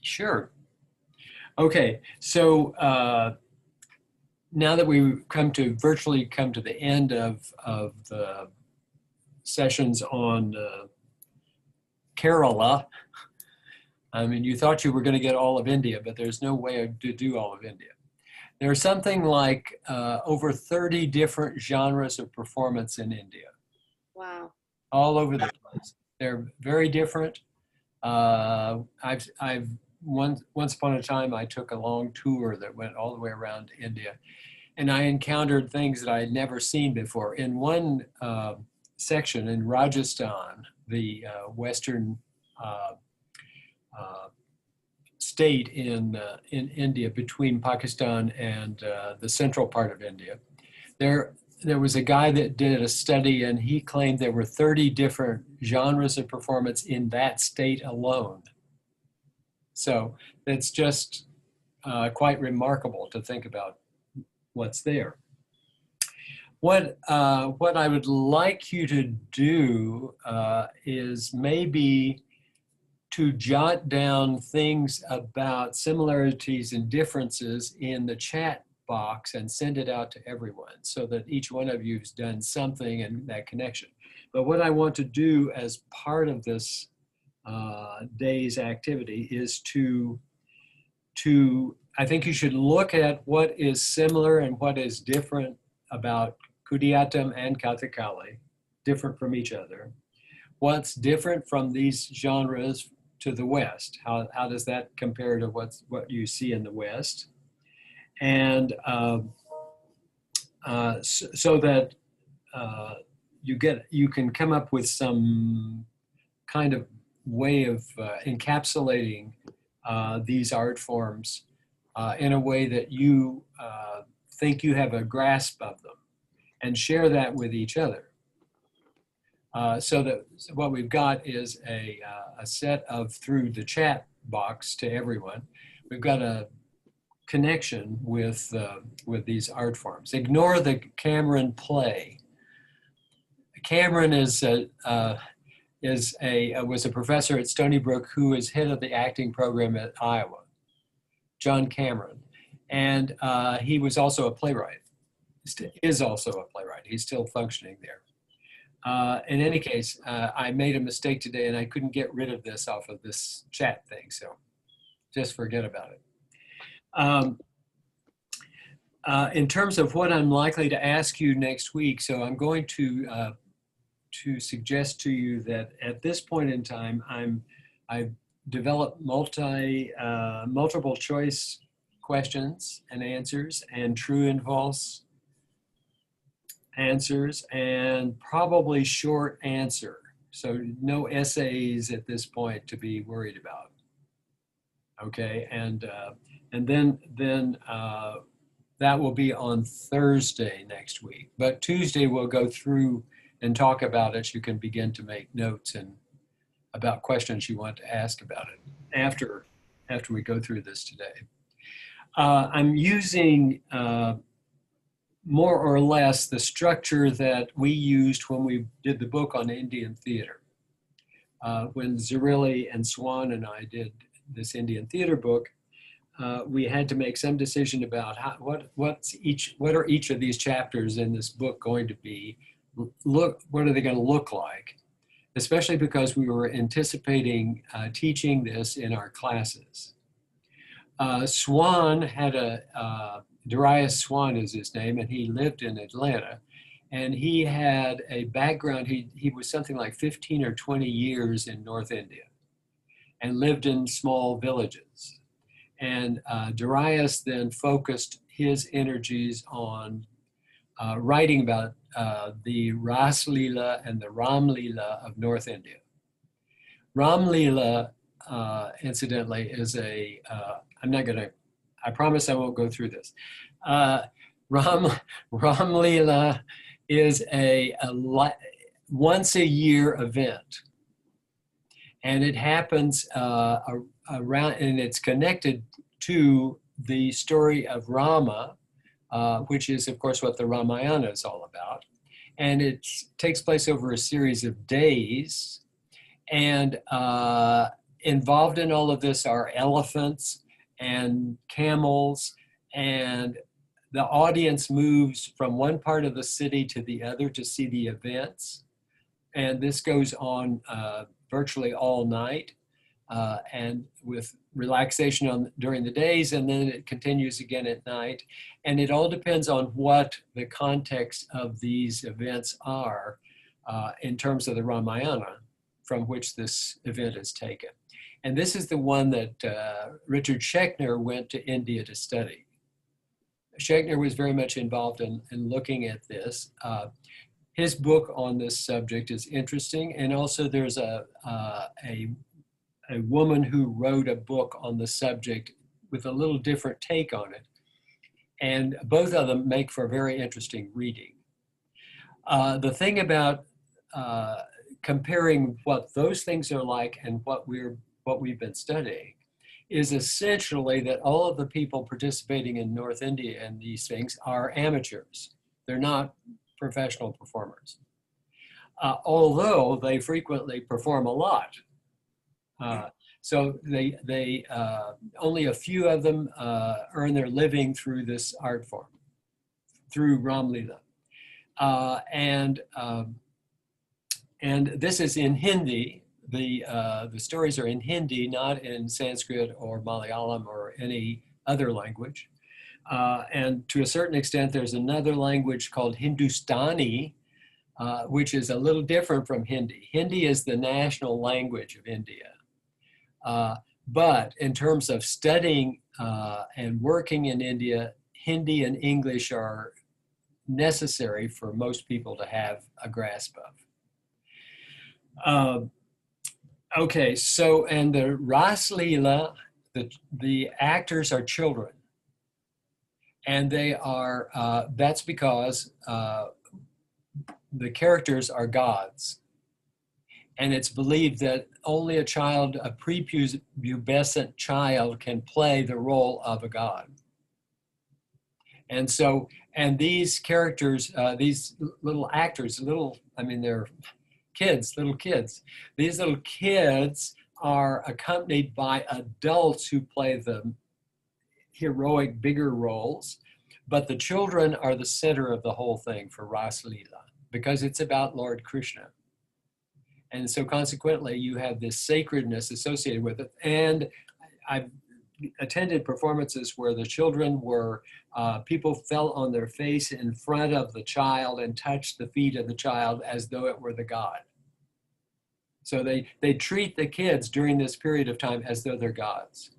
Sure. Okay, so now that we've virtually come to the end of the sessions on Kerala, I mean, you thought you were going to get all of India, but there's no way to do all of India. There's something like over 30 different genres of performance in India. Wow. All over the place. They're very different. I've once upon a time, I took a long tour that went all the way around India, and I encountered things that I had never seen before. In one section in Rajasthan, the western state in India between Pakistan and the central part of India, there was a guy that did a study, and he claimed there were 30 different genres of performance in that state alone. So it's just quite remarkable to think about what's there. What I would like you to do is maybe to jot down things about similarities and differences in the chat box and send it out to everyone so that each one of you's done something in that connection. But what I want to do as part of this day's activity is I think you should look at what is similar and what is different about Kudiyattam and Kathakali, different from each other. What's different from these genres to the West? How does that compare to what you see in the West? And so that you can come up with some kind of way of encapsulating these art forms in a way that you think you have a grasp of them, and share that with each other. So that what we've got is a set of, through the chat box to everyone, we've got a connection with these art forms. Ignore the Cameron play. Cameron was a professor at Stony Brook who is head of the acting program at Iowa, John Cameron. And he was also a playwright, is also a playwright. He's still functioning there. In any case, I made a mistake today and I couldn't get rid of this off of this chat thing, so just forget about it. In terms of what I'm likely to ask you next week, so I'm going to suggest to you that at this point in time, I've developed multiple choice questions and answers, and true and false answers, and probably short answer. So no essays at this point to be worried about. Okay, and then that will be on Thursday next week. But Tuesday we'll go through and talk about it. You can begin to make notes and about questions you want to ask about it after we go through this today. I'm using more or less the structure that we used when we did the book on Indian theater. When Zerilli and Swan and I did this Indian theater book, we had to make some decision about what are each of these chapters in this book going to be, what are they going to look like, especially because we were anticipating teaching this in our classes. Swan had Darius Swan is his name, and he lived in Atlanta, and he had a background, he was something like 15 or 20 years in North India and lived in small villages. And Darius then focused his energies on writing about the Ras Leela and the Ram Leela of North India. Ram Leela, incidentally, is I promise I won't go through this. Ram Leela is a once a year event. And it happens around, and it's connected to the story of Rama, which is of course what the Ramayana is all about. And it takes place over a series of days. And involved in all of this are elephants and camels, and the audience moves from one part of the city to the other to see the events. And this goes on virtually all night, and with relaxation during the days, and then it continues again at night. And it all depends on what the context of these events are in terms of the Ramayana from which this event is taken. And this is the one that Richard Schechner went to India to study. Schechner was very much involved in looking at this. His book on this subject is interesting, and also there's a woman who wrote a book on the subject with a little different take on it. And both of them make for very interesting reading. The thing about comparing what those things are like and what we've been studying is essentially that all of the people participating in North India in these things are amateurs. They're not professional performers, although they frequently perform a lot. So they only a few of them earn their living through this art form, through Ram Leela. And this is in Hindi. The stories are in Hindi, not in Sanskrit or Malayalam or any other language. And to a certain extent, there's another language called Hindustani, which is a little different from Hindi. Hindi is the national language of India. But in terms of studying and working in India, Hindi and English are necessary for most people to have a grasp of. Okay, so, and the Ras Leela, the actors are children. And they are, that's because the characters are gods. And it's believed that only a prepubescent child can play the role of a god. And so, and these characters, these little actors, they're kids, little kids. These little kids are accompanied by adults who play the heroic, bigger roles, but the children are the center of the whole thing for Ras Leela, because it's about Lord Krishna. And so consequently, you have this sacredness associated with it. And I've attended performances where the children were, people fell on their face in front of the child and touched the feet of the child as though it were the god. So they treat the kids during this period of time as though they're gods.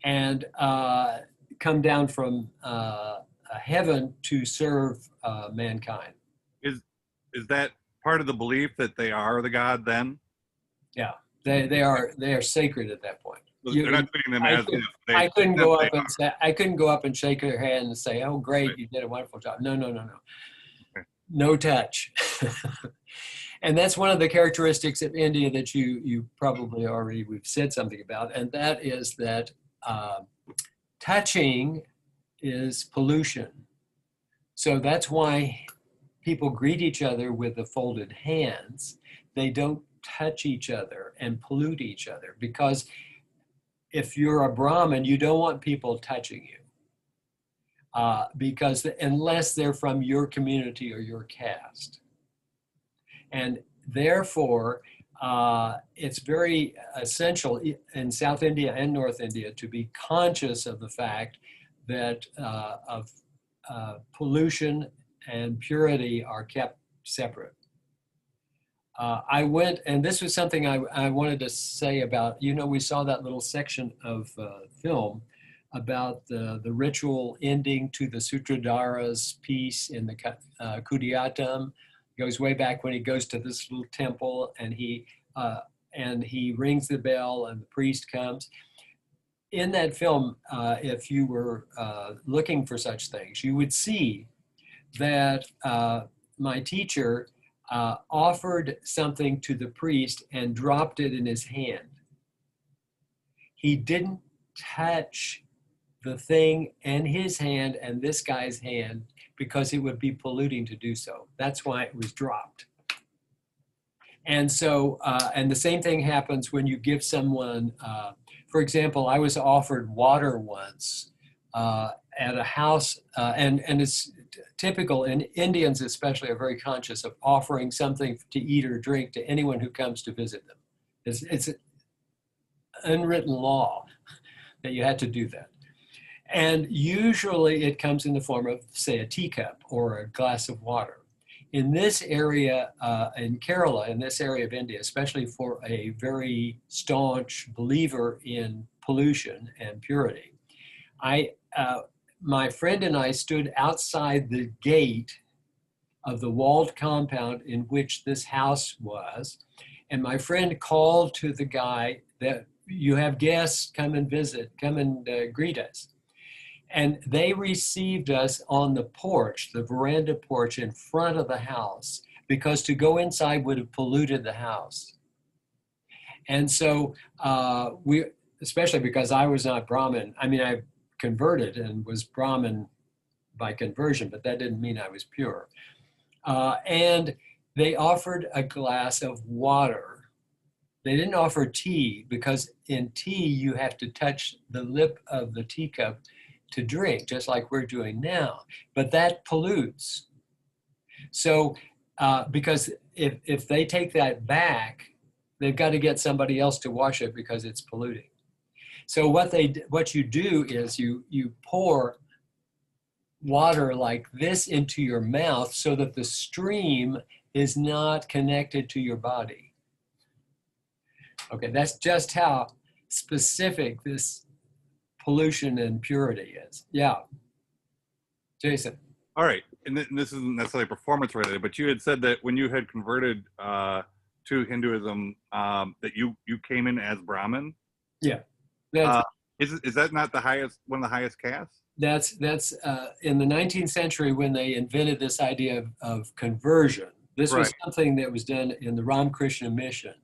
And come down from heaven to serve mankind. Is that part of the belief that they are the god then? Yeah, they are sacred at that point. They're not treating them as if they. I couldn't go up and say, I couldn't go up and shake her hand and say, "Oh, great, you did a wonderful job." No. Okay. No touch. And that's one of the characteristics of India that you probably already, we've said something about, and that is that touching is pollution. So that's why people greet each other with the folded hands. They don't touch each other and pollute each other, because if you're a Brahmin, you don't want people touching you, because unless they're from your community or your caste. And therefore, it's very essential in South India and North India to be conscious of the fact that pollution and purity are kept separate. I went, and this was something I wanted to say about, we saw that little section of film about the ritual ending to the Sutradhara's piece in the Kudiyatam. Goes way back when he goes to this little temple and he rings the bell and the priest comes. In that film, if you were looking for such things, you would see that my teacher offered something to the priest and dropped it in his hand. He didn't touch the thing in his hand and this guy's hand, because it would be polluting to do so. That's why it was dropped. And so, and the same thing happens when you give someone, for example, I was offered water once at a house, and it's typical, and Indians especially are very conscious of offering something to eat or drink to anyone who comes to visit them. It's an unwritten law that you had to do that. And usually it comes in the form of, say, a teacup or a glass of water. In this area, in Kerala, in this area of India, especially for a very staunch believer in pollution and purity, my friend and I stood outside the gate of the walled compound in which this house was, and my friend called to the guy that you have guests, come and visit, come and greet us. And they received us on the porch, the veranda porch in front of the house, because to go inside would have polluted the house. And so especially because I was not Brahmin, I mean, I converted and was Brahmin by conversion, but that didn't mean I was pure. And they offered a glass of water. They didn't offer tea, because in tea you have to touch the lip of the teacup to drink, just like we're doing now. But that pollutes. So, because if they take that back, they've got to get somebody else to wash it because it's polluting. So what you do is you pour water like this into your mouth so that the stream is not connected to your body. Okay, that's just how specific this pollution and purity is. Yeah. Jason. All right. And this isn't necessarily performance related, but you had said that when you had converted to Hinduism, that you came in as Brahmin. Yeah. Is that not the highest, one of the highest castes? That's in the 19th century when they invented this idea of conversion. This was something that was done in the Ramakrishna mission,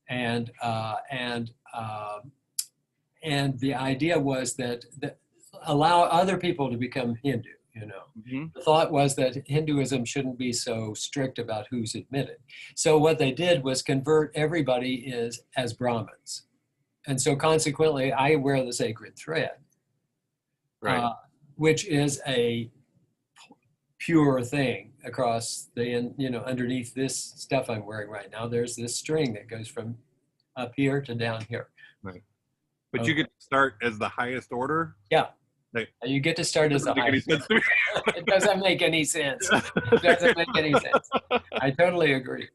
and the idea was that allow other people to become Hindu. You know, the thought was that Hinduism shouldn't be so strict about who's admitted. So what they did was convert everybody as Brahmins, and so consequently, I wear the sacred thread, which is a pure thing across the, underneath this stuff I'm wearing right now. There's this string that goes from up here to down here. Right. But you get to start as the highest order? Yeah. You get to start as the highest order. It doesn't make any sense. It doesn't make any sense. I totally agree.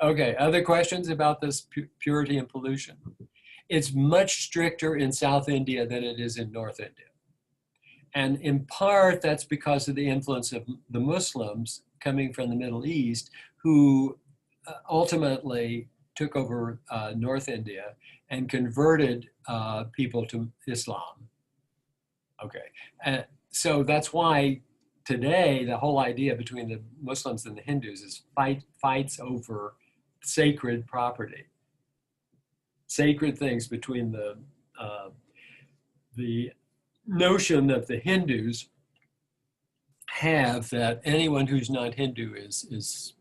Okay, other questions about this purity and pollution? It's much stricter in South India than it is in North India. And in part, that's because of the influence of the Muslims coming from the Middle East, who ultimately took over North India and converted people to Islam. Okay, and so that's why today the whole idea between the Muslims and the Hindus is fights over sacred property, sacred things between the notion that the Hindus have that anyone who's not Hindu is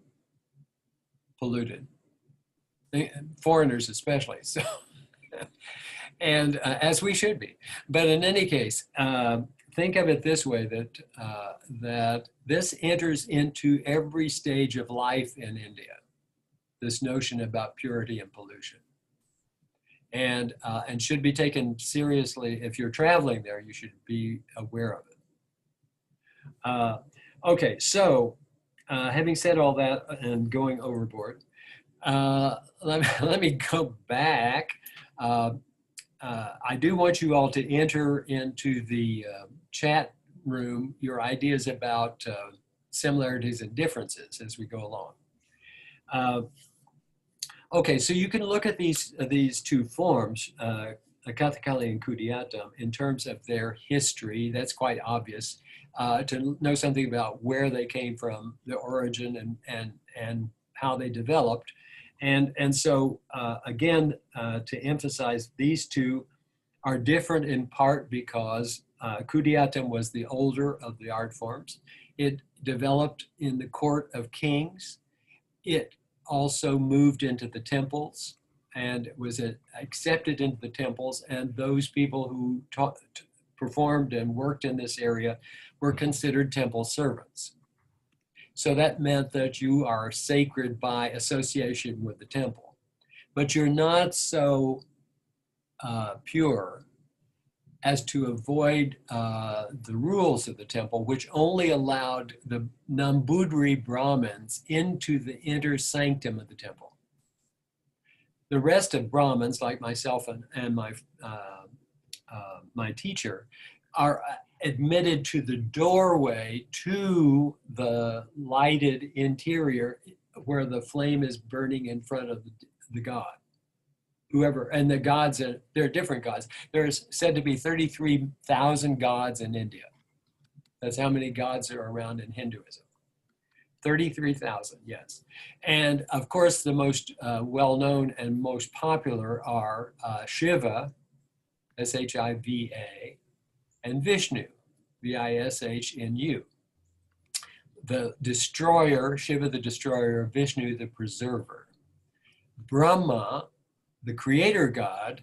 polluted, foreigners especially. So, and as we should be. But in any case, think of it this way: that this enters into every stage of life in India. This notion about purity and pollution, and should be taken seriously. If you're traveling there, you should be aware of it. Okay, so having said all that and going overboard, let me go back. I do want you all to enter into the chat room your ideas about similarities and differences as we go along. Okay, so you can look at these two forms, Kathakali and Kudiyatam, in terms of their history. That's quite obvious. To know something about where they came from, their origin, and how they developed. And so, again, to emphasize, these two are different in part because Kudiyatam was the older of the art forms. It developed in the court of kings. It also moved into the temples and was accepted into the temples. And those people who performed and worked in this area were considered temple servants. So that meant that you are sacred by association with the temple, but you're not so pure as to avoid the rules of the temple, which only allowed the Nambudri Brahmins into the inner sanctum of the temple. The rest of Brahmins, like myself and my teacher, are admitted to the doorway to the lighted interior where the flame is burning in front of the god. Whoever, and the gods, there are different gods. There's said to be 33,000 gods in India. That's how many gods are around in Hinduism. 33,000, yes. And of course, the most well-known and most popular are Shiva, S-H-I-V-A, and Vishnu, V-I-S-H-N-U. The destroyer, Shiva the destroyer, Vishnu the preserver. Brahma, the creator god,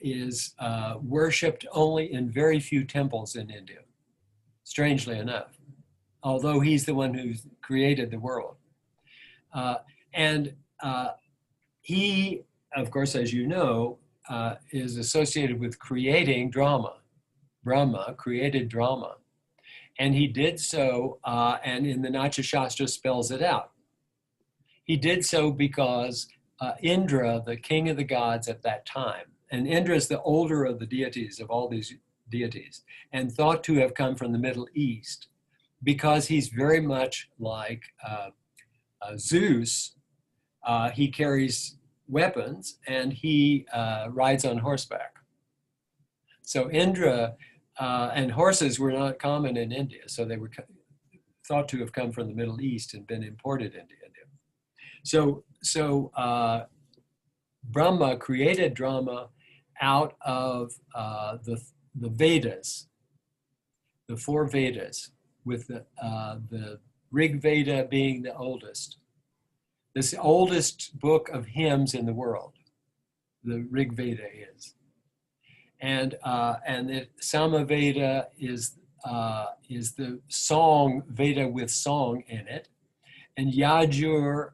is worshipped only in very few temples in India, strangely enough, although he's the one who created the world. He, of course, as you know, is associated with creating drama. Brahma created drama. And he did so, and in the Natya Shastra spells it out. He did so because Indra, the king of the gods at that time, and Indra is the older of the deities, of all these deities, and thought to have come from the Middle East, because he's very much like Zeus. He carries weapons and he rides on horseback. So Indra and horses were not common in India, so they were thought to have come from the Middle East and been imported into India. So Brahma created drama out of the Vedas, the 4 Vedas, with the Rig Veda being the oldest. This the oldest book of hymns in the world, the Rig Veda is. And the Sama Veda is the song Veda with song in it, and Yajur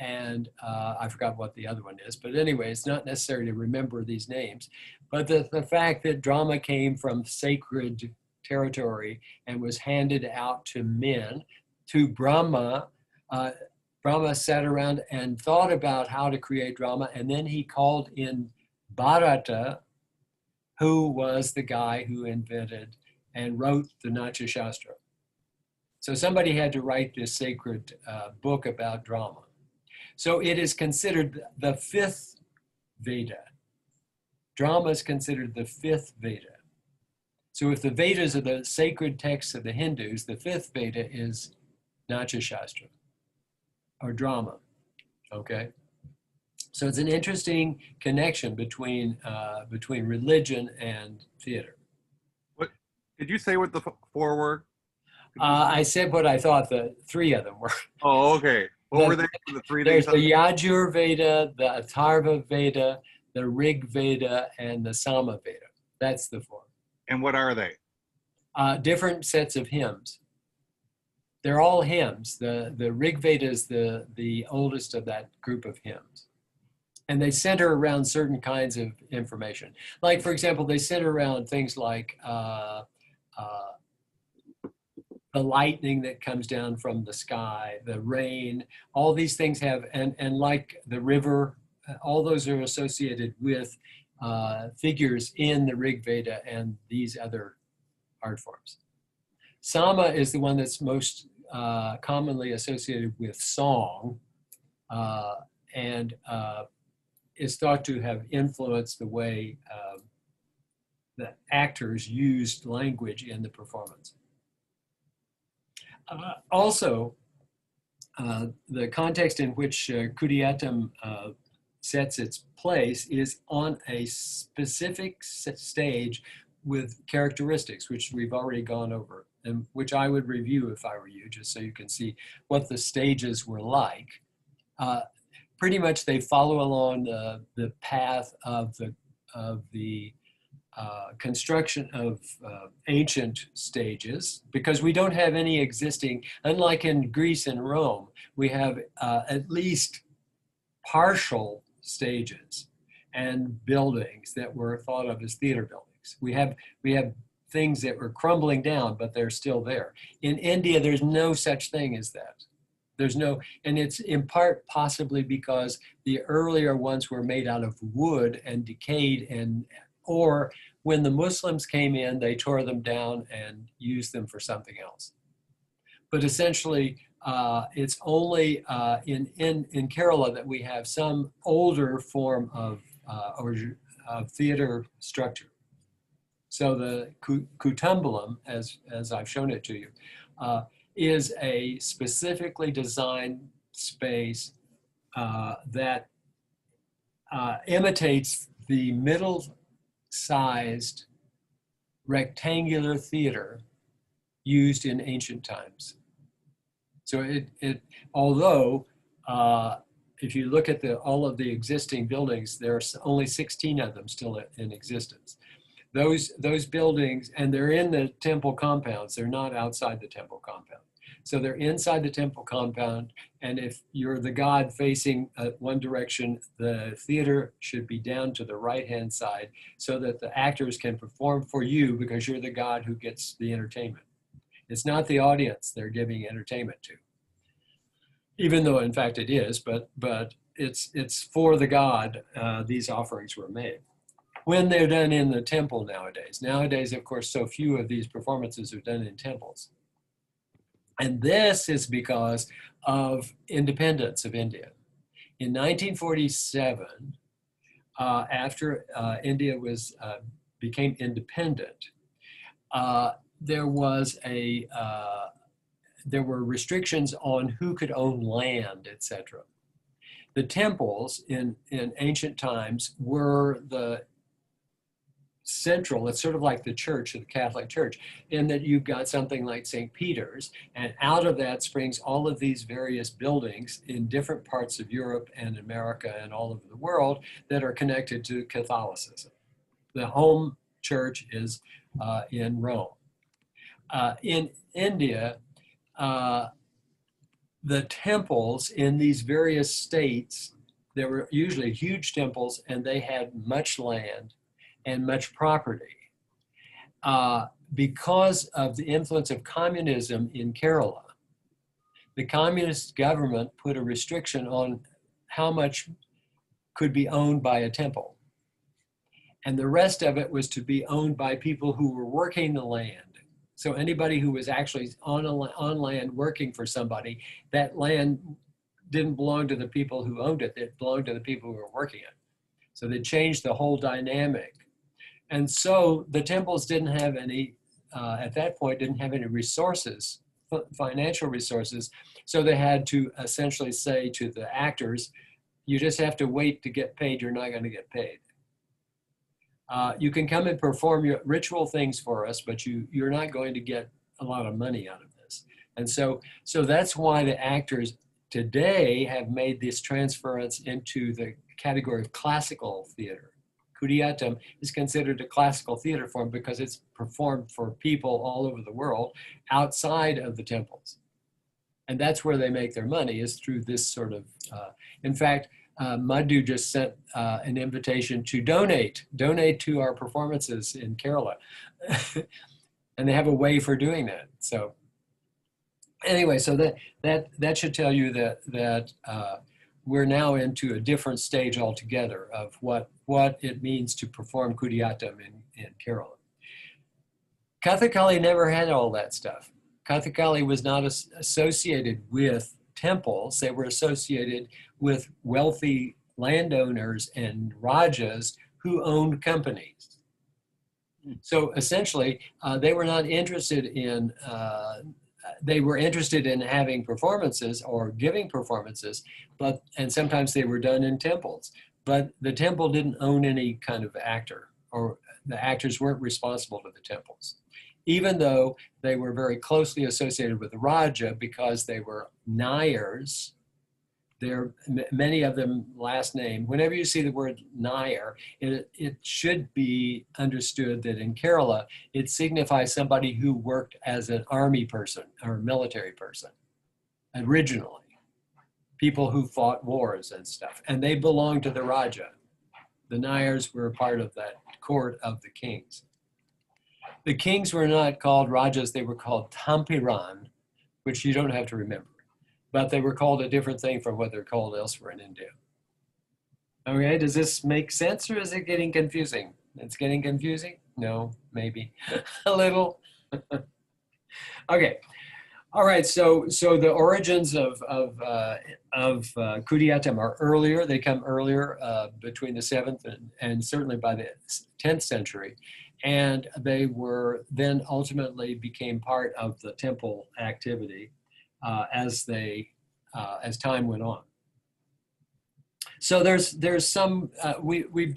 and I forgot what the other one is, but anyway, it's not necessary to remember these names. But the fact that drama came from sacred territory and was handed out to men, to Brahma. Brahma sat around and thought about how to create drama, and then he called in Bharata, who was the guy who invented and wrote the Natya Shastra. So somebody had to write this sacred book about drama. So it is considered the 5th Veda. Drama is considered the 5th Veda. So if the Vedas are the sacred texts of the Hindus, the 5th Veda is Natya Shastra, or drama, okay? So it's an interesting connection between religion and theater. What did you say? What the 4 were? I said what I thought the 3 of them were. Oh, okay. What were they? The 3 There's things? the Yajur Veda, the Atharva Veda, the Rig Veda, and the Sama Veda. That's the 4. And what are they? Different sets of hymns. They're all hymns. The Rig Veda is the oldest of that group of hymns. And they center around certain kinds of information. Like, for example, they center around things like the lightning that comes down from the sky, the rain, all these things have, and like the river, all those are associated with figures in the Rig Veda and these other art forms. Sama is the one that's most commonly associated with song, and is thought to have influenced the way the actors used language in the performance. Also, the context in which Kudiyattam sets its place is on a specific stage with characteristics, which we've already gone over, and which I would review if I were you, just so you can see what the stages were like pretty much they follow along the path of the construction of ancient stages, because we don't have any existing, unlike in Greece and Rome, we have at least partial stages and buildings that were thought of as theater buildings. We have things that were crumbling down, but they're still there. In India, there's no such thing as that. There's no, and it's in part possibly because the earlier ones were made out of wood and decayed, or when the Muslims came in, they tore them down and used them for something else. But essentially, it's only in Kerala that we have some older form of theater structure. So the Kutumbalam, as I've shown it to you, is a specifically designed space that imitates the middle-sized rectangular theater used in ancient times. So although if you look at all of the existing buildings, there are only 16 of them still in existence. Those buildings, and they're in the temple compounds, they're not outside the temple compound. So they're inside the temple compound, and if you're the god facing one direction, the theater should be down to the right-hand side so that the actors can perform for you because you're the god who gets the entertainment. It's not the audience they're giving entertainment to, even though in fact it is, but it's for the god these offerings were made. When they're done in the temple nowadays. Nowadays, of course, so few of these performances are done in temples. And this is because of independence of India. In 1947, after India became independent, there were restrictions on who could own land, etc. The temples in ancient times were the central, it's sort of like the church, the Catholic Church, in that you've got something like St. Peter's, and out of that springs all of these various buildings in different parts of Europe and America and all over the world that are connected to Catholicism. The home church is in Rome. In India, the temples in these various states, there were usually huge temples and they had much land and much property. Because of the influence of communism in Kerala, the communist government put a restriction on how much could be owned by a temple. And the rest of it was to be owned by people who were working the land. So anybody who was actually on land working for somebody, that land didn't belong to the people who owned it, it belonged to the people who were working it. So they changed the whole dynamic. And so the temples didn't have any, at that point, didn't have any resources, financial resources. So they had to essentially say to the actors, you just have to wait to get paid, you're not going to get paid. You can come and perform your ritual things for us, but you're not going to get a lot of money out of this. And so that's why the actors today have made this transference into the category of classical theater. Kudiyattam is considered a classical theater form because it's performed for people all over the world outside of the temples. And that's where they make their money, is through this sort of, in fact, Madhu just sent an invitation to donate to our performances in Kerala. And they have a way for doing that. So anyway, so that should tell you that we're now into a different stage altogether of what it means to perform Kudiyattam in Kerala. Kathakali never had all that stuff. Kathakali was not associated with temples. They were associated with wealthy landowners and rajas who owned companies. So essentially, they were not interested in, they were interested in having performances or giving performances, and sometimes they were done in temples. But the temple didn't own any kind of actor, or the actors weren't responsible to the temples, even though they were very closely associated with the Raja because they were Nayars, many of them last name. Whenever you see the word Nair, it should be understood that in Kerala, it signifies somebody who worked as an army person or military person originally. People who fought wars and stuff. And they belonged to the Raja. The Nairs were a part of that court of the kings. The kings were not called Rajas, they were called Tampiran, which you don't have to remember. But they were called a different thing from what they're called elsewhere in India. Okay, does this make sense or is it getting confusing? It's getting confusing? No, maybe a little. Okay, all right. So the origins of Kudiyattam are earlier. They come earlier, between the 7th and certainly by the 10th century, and they were then ultimately became part of the temple activity as time went on. So there's some, we've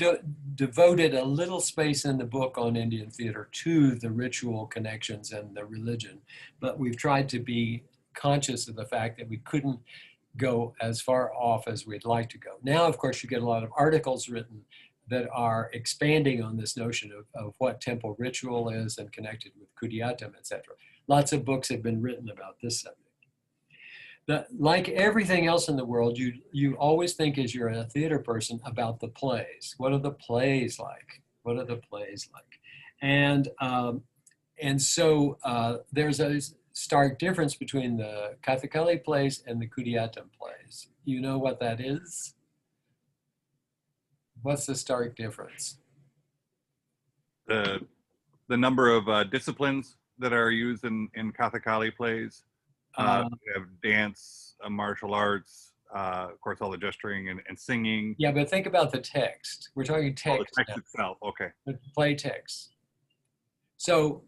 devoted a little space in the book on Indian theater to the ritual connections and the religion, but we've tried to be conscious of the fact that we couldn't go as far off as we'd like to go. Now, of course, you get a lot of articles written that are expanding on this notion of what temple ritual is and connected with Kudiyattam, etc. Lots of books have been written about this subject. Like everything else in the world, you always think as you're a theater person about the plays. What are the plays like? What are the plays like? And so there's a stark difference between the Kathakali plays and the Kudiyattam plays. You know what that is? What's the stark difference? The number of disciplines that are used in Kathakali plays. We have dance, martial arts, of course, all the gesturing and singing. Yeah, but think about the text. We're talking text. The text itself, okay. The play text. So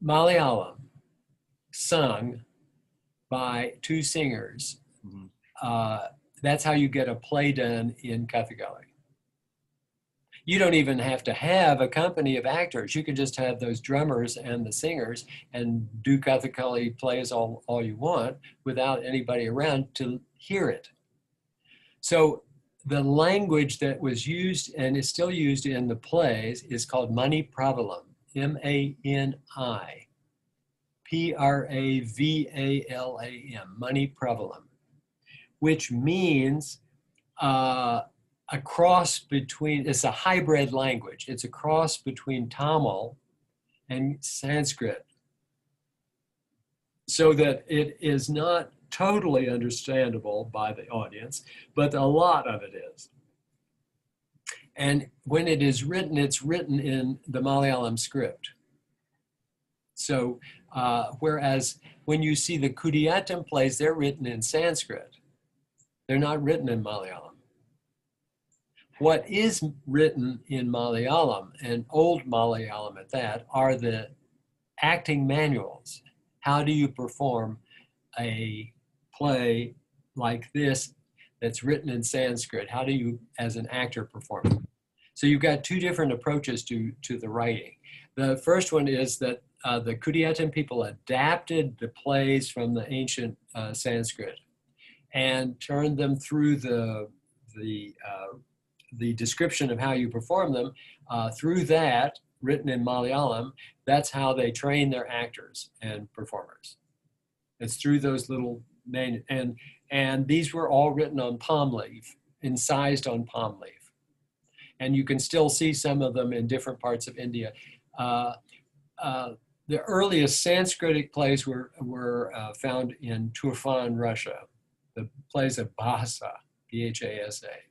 Malayalam, sung by two singers. Mm-hmm. That's how you get a play done in Kathakali. You don't even have to have a company of actors. You can just have those drummers and the singers and do Kathakali plays all you want without anybody around to hear it. So the language that was used and is still used in the plays is called Mani Pravalam, M-A-N-I, P-R-A-V-A-L-A-M, Mani Pravalam, which means a cross between, it's a hybrid language. It's a cross between Tamil and Sanskrit, so that it is not totally understandable by the audience, but a lot of it is. And when it is written, it's written in the Malayalam script. So whereas when you see the Kudiyattam plays, they're written in Sanskrit. They're not written in Malayalam. What is written in Malayalam, and old Malayalam at that, are the acting manuals. How do you perform a play like this that's written in Sanskrit? How do you, as an actor, perform it? So you've got two different approaches to the writing. The first one is that the Kudiyattam people adapted the plays from the ancient Sanskrit and turned them through the description of how you perform them, through that, written in Malayalam, that's how they train their actors and performers. It's through those little, and these were all written on palm leaf, incised on palm leaf. And you can still see some of them in different parts of India. The earliest Sanskritic plays were found in Turfan, Russia, the plays of Bhasa, B-H-A-S-A.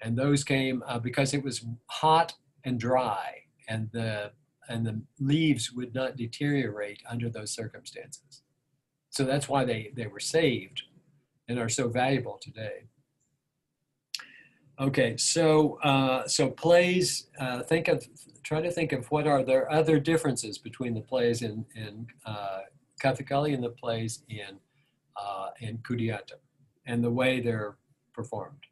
And those came because it was hot and dry, and the leaves would not deteriorate under those circumstances. So that's why they were saved and are so valuable today. Okay, so plays. Try to think of what are there other differences between the plays in Kathakali and the plays in Kudiyattam, and the way they're performed.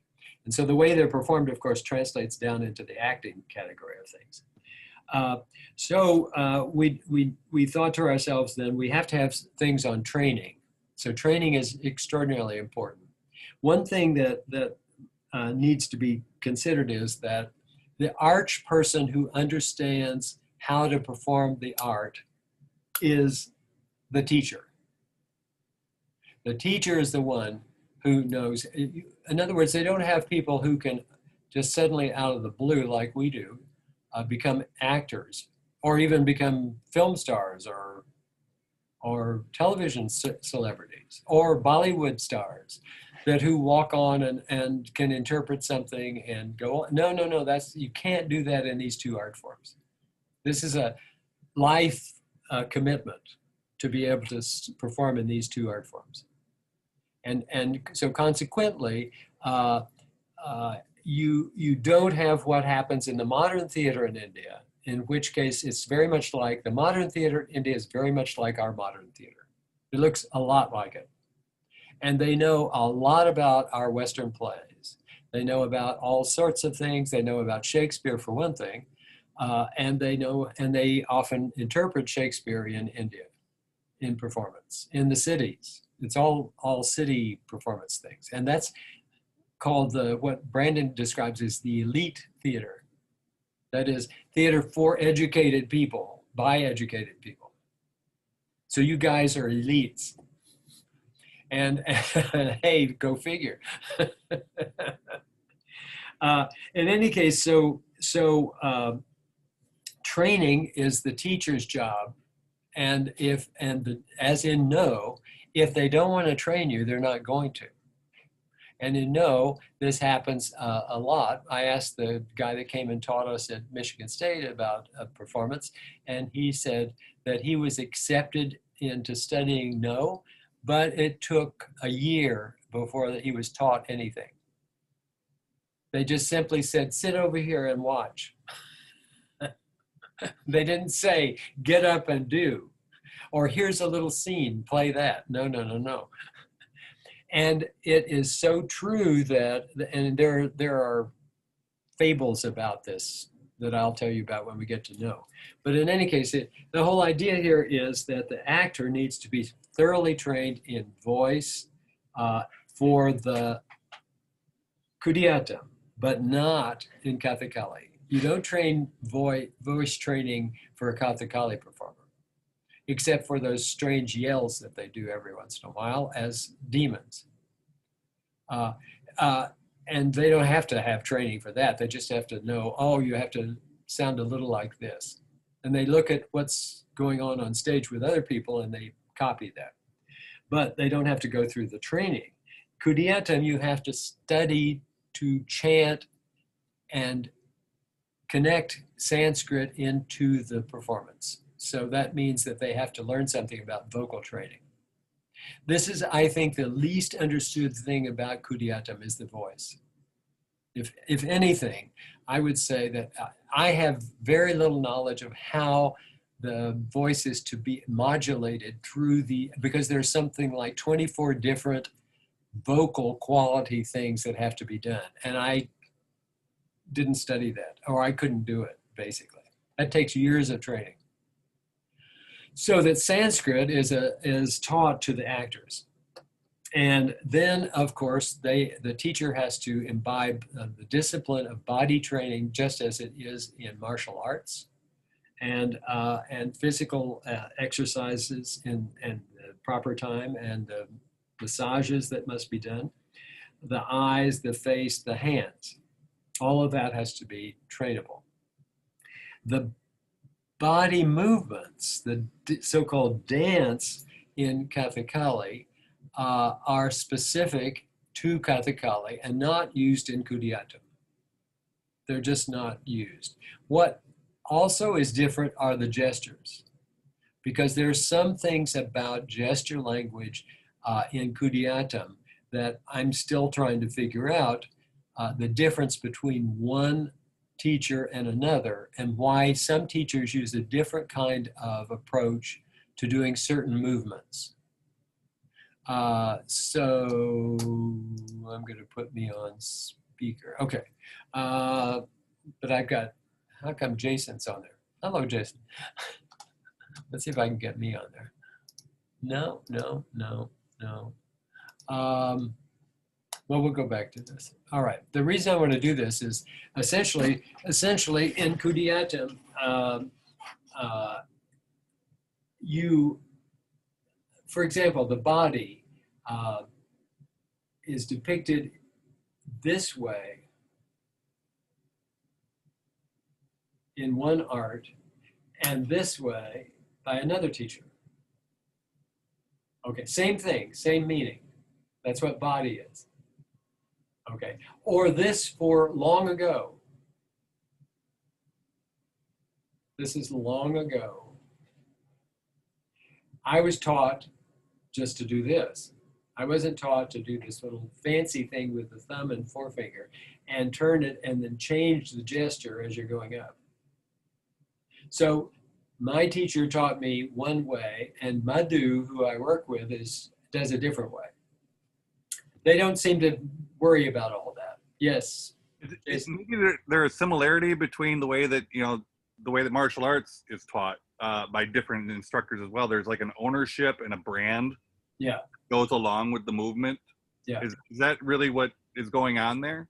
And so the way they're performed, of course, translates down into the acting category of things. We thought to ourselves then, we have to have things on training. So training is extraordinarily important. One thing that needs to be considered is that the arch person who understands how to perform the art is the teacher. The teacher is the one who knows. In other words, they don't have people who can just suddenly out of the blue, like we do, become actors or even become film stars or television celebrities or Bollywood stars that who walk on and can interpret something and go on. No, no, no, you can't do that in these two art forms. This is a life commitment to be able to perform in these two art forms. And so consequently, you don't have what happens in the modern theater in India, in which case it's very much like the modern theater in India is very much like our modern theater. It looks a lot like it. And they know a lot about our Western plays. They know about all sorts of things. They know about Shakespeare for one thing, and they often interpret Shakespeare in India, in performance, in the cities. It's all city performance things. And that's called what Brandon describes as the elite theater. That is theater for educated people, by educated people. So you guys are elites. And hey, go figure. In any case, so training is the teacher's job. And as in no, if they don't want to train you, they're not going to. And in no, this happens a lot. I asked the guy that came and taught us at Michigan State about performance, and he said that he was accepted into studying no, but it took a year before he was taught anything. They just simply said, sit over here and watch. They didn't say, get up and do, or here's a little scene, play that. No, no, no, no. And it is so true that, and there are fables about this that I'll tell you about when we get to know. But in any case, the whole idea here is that the actor needs to be thoroughly trained in voice for the Kudiyatam, but not in Kathakali. You don't train voice training for a Kathakali performer, except for those strange yells that they do every once in a while as demons. And they don't have to have training for that. They just have to know, oh, you have to sound a little like this. And they look at what's going on stage with other people and they copy that. But they don't have to go through the training. Kudiyatam, you have to study to chant and connect Sanskrit into the performance. So that means that they have to learn something about vocal training. This is, I think, the least understood thing about Kudiyatam is the voice. If anything, I would say that I have very little knowledge of how the voice is to be modulated through because there's something like 24 different vocal quality things that have to be done. And I didn't study that, or I couldn't do it, basically. That takes years of training. So that Sanskrit is taught to the actors. And then, of course, the teacher has to imbibe the discipline of body training, just as it is in martial arts, and physical exercises in the proper time, and the massages that must be done, the eyes, the face, the hands. All of that has to be trainable. The body movements, the so-called dance in Kathakali, are specific to Kathakali and not used in Kudiyatam. They're just not used. What also is different are the gestures, because there's some things about gesture language in Kudiyatam that I'm still trying to figure out the difference between one teacher and another, and why some teachers use a different kind of approach to doing certain movements. So I'm going to put me on speaker. Okay. But I've got, how come Jason's on there? Hello, Jason. Let's see if I can get me on there. No, no, no. No. Well, we'll go back to this. All right. The reason I want to do this is essentially in Kudiatum, you, for example, the body is depicted this way in one art and this way by another teacher. Okay, same thing, same meaning. That's what body is. Okay, or this for long ago. This is long ago. I was taught just to do this. I wasn't taught to do this little fancy thing with the thumb and forefinger and turn it and then change the gesture as you're going up. So my teacher taught me one way, and Madhu, who I work with, does a different way. They don't seem to worry about all that. Yes. Maybe there is similarity between the way that, the way that martial arts is taught by different instructors as well. There's like an ownership and a brand. Yeah. Goes along with the movement. Yeah. Is that really what is going on there?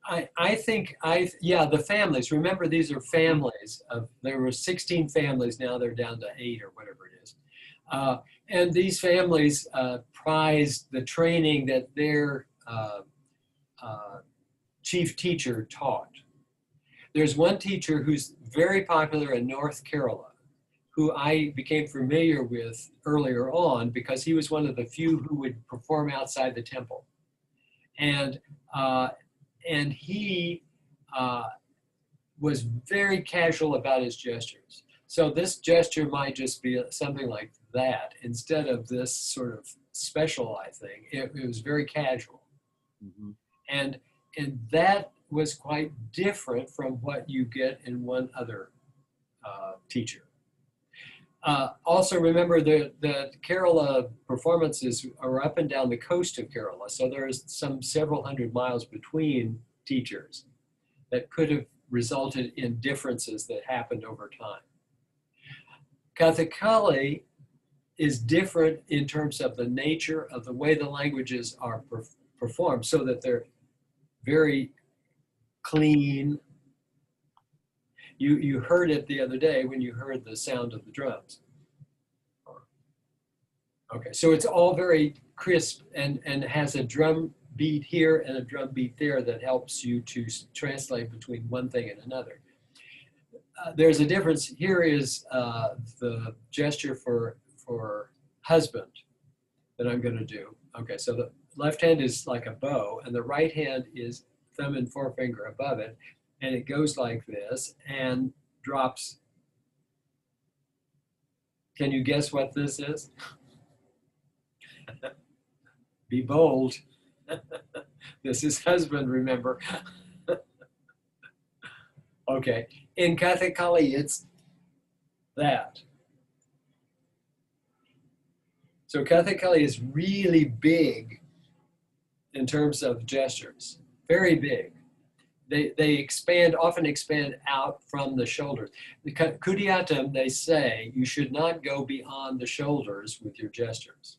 I think the families, remember these are families there were 16 families, now they're down to 8 or whatever it is. And these families prized the training that their chief teacher taught. There's one teacher who's very popular in North Kerala, who I became familiar with earlier on because he was one of the few who would perform outside the temple. And he was very casual about his gestures. So this gesture might just be something like that instead of this sort of specialized thing. It was very casual. Mm-hmm. And that was quite different from what you get in one other teacher. Also remember that Kerala performances are up and down the coast of Kerala, so there's several hundred miles between teachers that could have resulted in differences that happened over time. Kathakali is different in terms of the nature of the way the languages are performed, so that they're very clean. You heard it the other day when you heard the sound of the drums. Okay, so it's all very crisp and has a drum beat here and a drum beat there that helps you to translate between one thing and another. There's a difference. Here is the gesture for husband that I'm going to do. Okay, so the left hand is like a bow and the right hand is thumb and forefinger above it, and it goes like this and drops. Can you guess what this is? Be bold. This is husband, remember. Okay, in Kathakali, it's that. So Kathakali is really big in terms of gestures, very big. They often expand out from the shoulders. The Kudiatum, they say, you should not go beyond the shoulders with your gestures.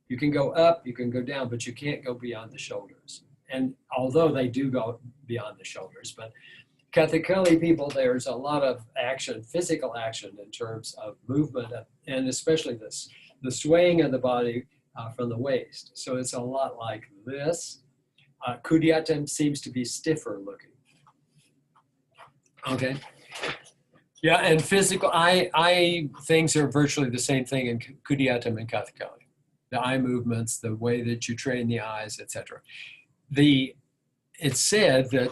You can go up, you can go down, but you can't go beyond the shoulders. And although they do go beyond the shoulders, but Kathakali people, there's a lot of action, physical action in terms of movement, and especially the swaying of the body from the waist. So it's a lot like this. Kudiatum seems to be stiffer looking. Okay. Yeah, and physical eye things are virtually the same thing in Kudiatum and Kathakali. The eye movements, the way that you train the eyes, etc. It's said that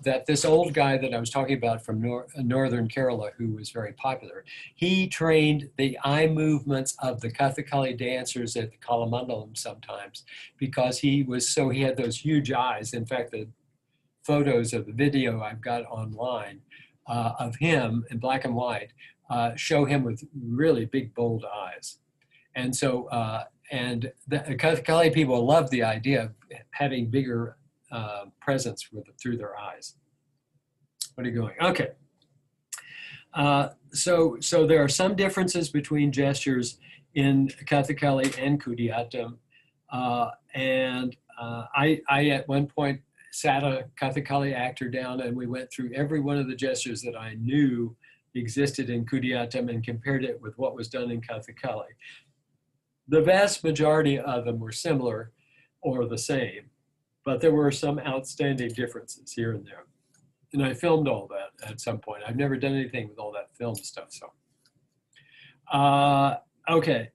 that this old guy that I was talking about from northern Kerala, who was very popular, he trained the eye movements of the Kathakali dancers at the Kalamandalam sometimes, because he had those huge eyes. In fact, the photos of the video I've got online of him in black and white show him with really big, bold eyes. And so, and the Kathakali people love the idea of having bigger presence through their eyes. What are you going? Okay. So there are some differences between gestures in Kathakali and Kudiyatam. I at one point sat a Kathakali actor down and we went through every one of the gestures that I knew existed in Kudiyatam and compared it with what was done in Kathakali. The vast majority of them were similar or the same, but there were some outstanding differences here and there. And I filmed all that at some point. I've never done anything with all that film stuff, so. Okay,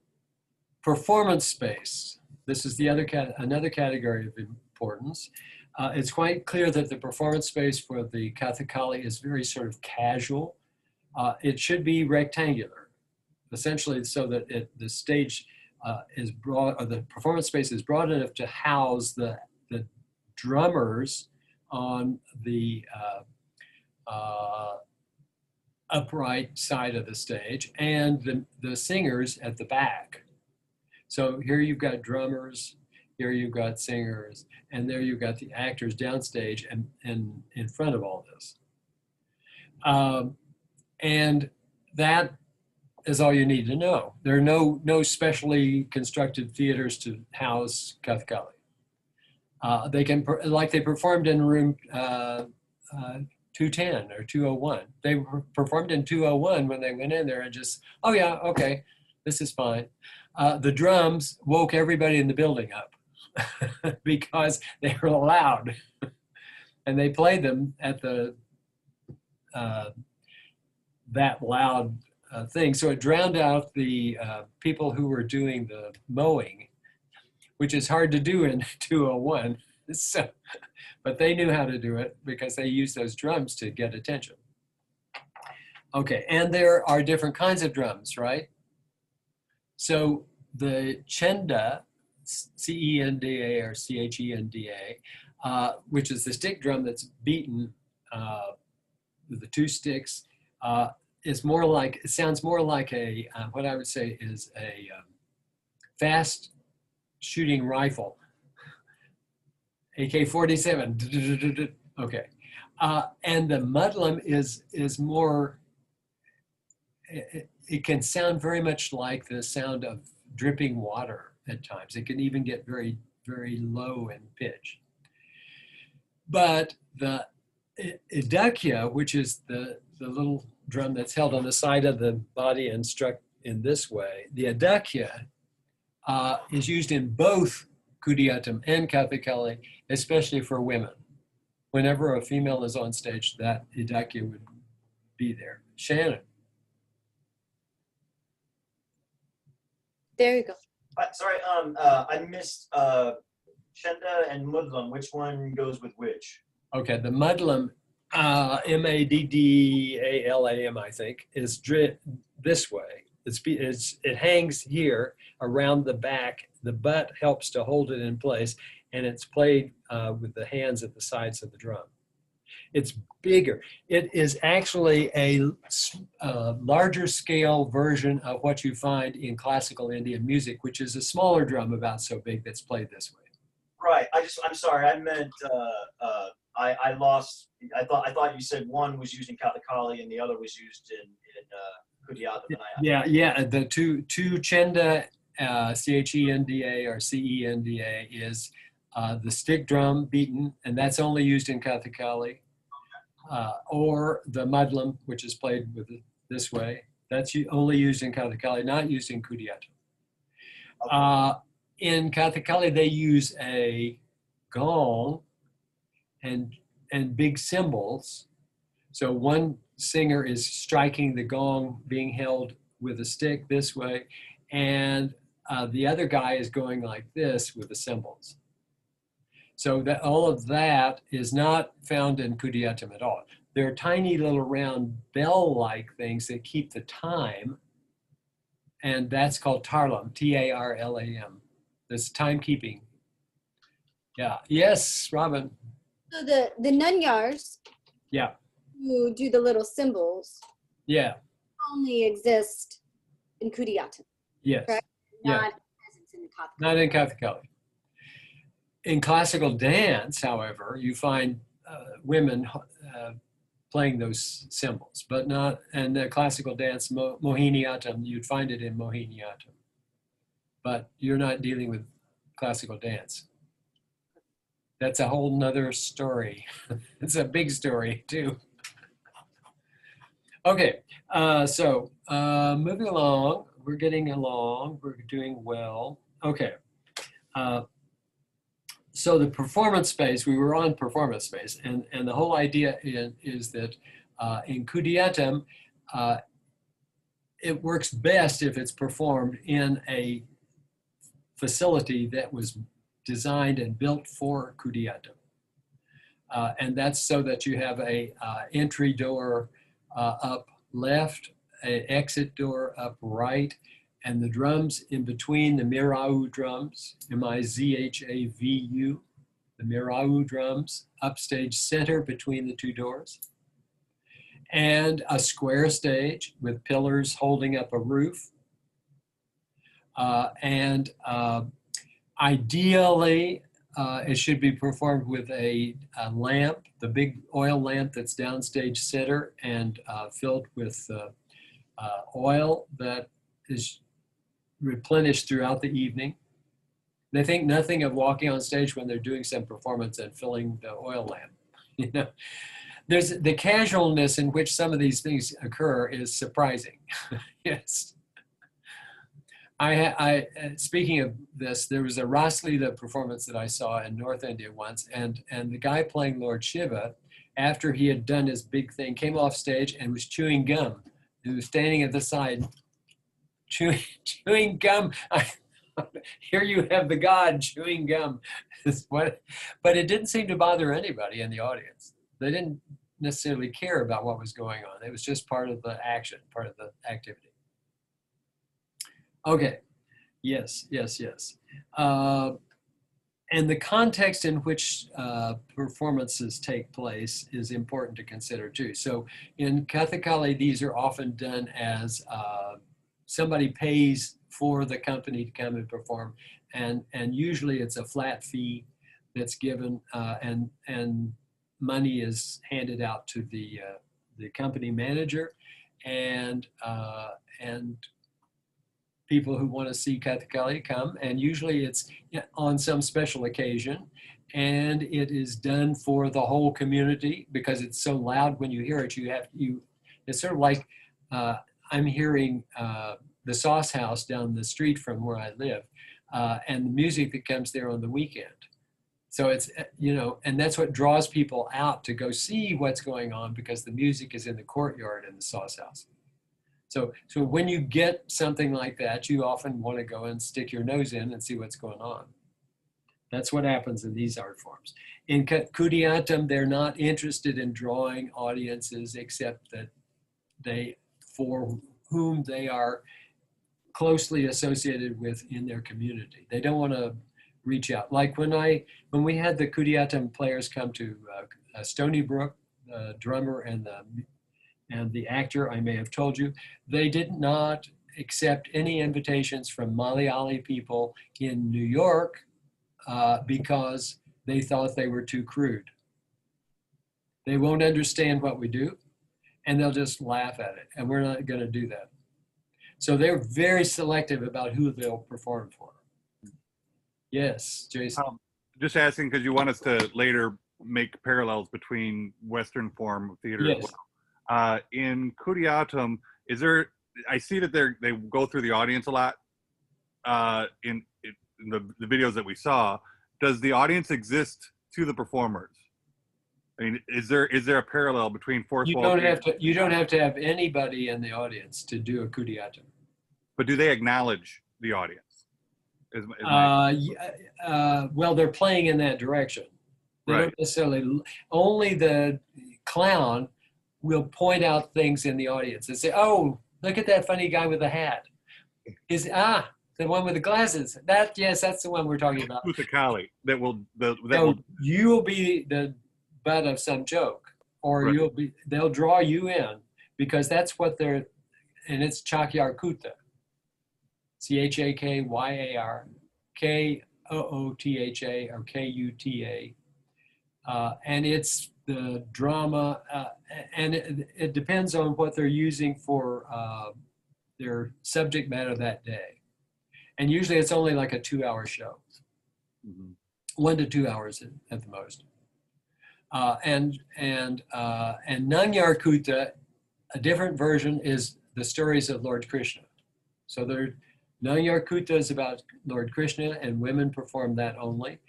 performance space. This is the another category of importance. It's quite clear that the performance space for the Kathakali is very sort of casual. It should be rectangular, essentially, so that the stage is broad, or the performance space is broad enough to house the drummers on the upright side of the stage and the singers at the back. So here you've got drummers, here you've got singers, and there you've got the actors downstage and in front of all this. And that is all you need to know. There are no specially constructed theaters to house Kathakali. They can, like they performed in room 210 or 201. They performed in 201 when they went in there and just, oh yeah, okay, this is fine. The drums woke everybody in the building up because they were loud. And they played them at the that loud thing. So it drowned out the people who were doing the mowing, which is hard to do in 201. So, but they knew how to do it because they used those drums to get attention. Okay, and there are different kinds of drums, right? So the chenda, C-E-N-D-A or C-H-E-N-D-A, which is the stick drum that's beaten with the two sticks, is more like, it sounds more like a, what I would say is a fast shooting rifle. AK-47, okay. And the mudlam is more, it can sound very much like the sound of dripping water at times. It can even get very, very low in pitch. But the idakya, which is the little drum that's held on the side of the body and struck in this way, the idakya is used in both Kudiyatam and Kathakali, especially for women. Whenever a female is on stage, that idakya would be there. Shannon. There you go. Sorry, I missed Chenda and Mudlam. Which one goes with which? Okay, the mudlam, M-A-D-D-A-L-A-M, I think, is this way. It hangs here around the back. The butt helps to hold it in place, and it's played with the hands at the sides of the drum. It's bigger. It is actually a larger scale version of what you find in classical Indian music, which is a smaller drum about so big that's played this way. Right. I'm sorry. I meant I lost. I thought you said one was used in Kathakali and the other was used in Kudiyatam. Yeah. The two chenda, C-H-E-N-D-A or C-E-N-D-A is the stick drum beaten, and that's only used in Kathakali. Or the mudlam, which is played with this way. That's only used in Kathakali, not used in Kudiyatam. In Kathakali, they use a gong and big cymbals. So one singer is striking the gong, being held with a stick this way, and the other guy is going like this with the cymbals. So that all of that is not found in Kudiyatam at all. There are tiny little round bell-like things that keep the time, and that's called tarlam, T-A-R-L-A-M. That's timekeeping. Yeah. Yes, Robin. So the Nunyars, Yeah. who do the little symbols, Yeah. only exist in Kudiyatam, Yes. correct? Yeah. Not present in the Kathakali. Not in Kathakali. In classical dance, however, you find women playing those cymbals, but not in the classical dance, Mohiniyattam, you'd find it in Mohiniyattam. but you're not dealing with classical dance. That's a whole nother story. It's a big story too. Okay, so moving along, we're getting along, we're doing well. Okay, so the performance space, we were on performance space, and the whole idea is that in Kudiatem, it works best if it's performed in a facility that was designed and built for Kudiatem. And that's so that you have a entry door up left, an exit door up right, and the drums in between, the Mirau drums, M-I-Z-H-A-V-U, the Mirau drums, upstage center between the two doors, and a square stage with pillars holding up a roof. Ideally, it should be performed with a lamp, the big oil lamp that's downstage center and filled with oil that is replenished throughout the evening. They think nothing of walking on stage when they're doing some performance and filling the oil lamp. You know, there's the casualness in which some of these things occur is surprising. Yes. Speaking of this, there was a Raslita performance that I saw in North India once, and the guy playing Lord Shiva, after he had done his big thing, came off stage and was chewing gum. He was standing at the side, chewing gum. Here you have the god chewing gum. But it didn't seem to bother anybody in the audience. They didn't necessarily care about what was going on. It was just part of the action, part of the activity. Okay, yes. And the context in which performances take place is important to consider too. So in Kathakali, these are often done as somebody pays for the company to come and perform, and usually it's a flat fee that's given, and money is handed out to the company manager, and people who want to see Kathakali come, and usually it's on some special occasion, and it is done for the whole community because it's so loud when you hear it. It's sort of like I'm hearing the Sauce House down the street from where I live, and the music that comes there on the weekend. So it's, and that's what draws people out to go see what's going on, because the music is in the courtyard in the Sauce House. So when you get something like that, you often want to go and stick your nose in and see what's going on. That's what happens in these art forms. In Kudiatam, they're not interested in drawing audiences except that for whom they are closely associated with in their community. They don't want to reach out. Like when we had the Kudiatam players come to Stony Brook, the drummer and the actor, I may have told you, they did not accept any invitations from Malayali people in New York because they thought they were too crude. They won't understand what we do, and they'll just laugh at it, and we're not going to do that. So they're very selective about who they'll perform for. Yes, Jason. Just asking because you want us to later make parallels between Western form of theater. Yes. As well. In Kudiatam, I see that they go through the audience a lot in the videos that we saw. Does the audience exist to the performers? I mean, is there a parallel between fourth You wall? You don't have to have anybody in the audience to do a Kudiatam. But do they acknowledge the audience? Well, they're playing in that direction. They Right. don't necessarily. Only the clown will point out things in the audience and say, "Oh, look at that funny guy with the hat. The one with the glasses. Yes, that's the one we're talking about." Kathakali You will be the butt of some joke, or Right. they'll draw you in because that's what they're, and it's Chakyar Kuta. Chakyar, Kootha or Kuta. And it's the drama, and it depends on what they're using for their subject matter that day. And usually it's only like a 2-hour show, Mhm. 1 to 2 hours at the most. And Nanyar Kuta, a different version, is the stories of Lord Krishna. So Nanyar Kuta is about Lord Krishna, and women perform that only.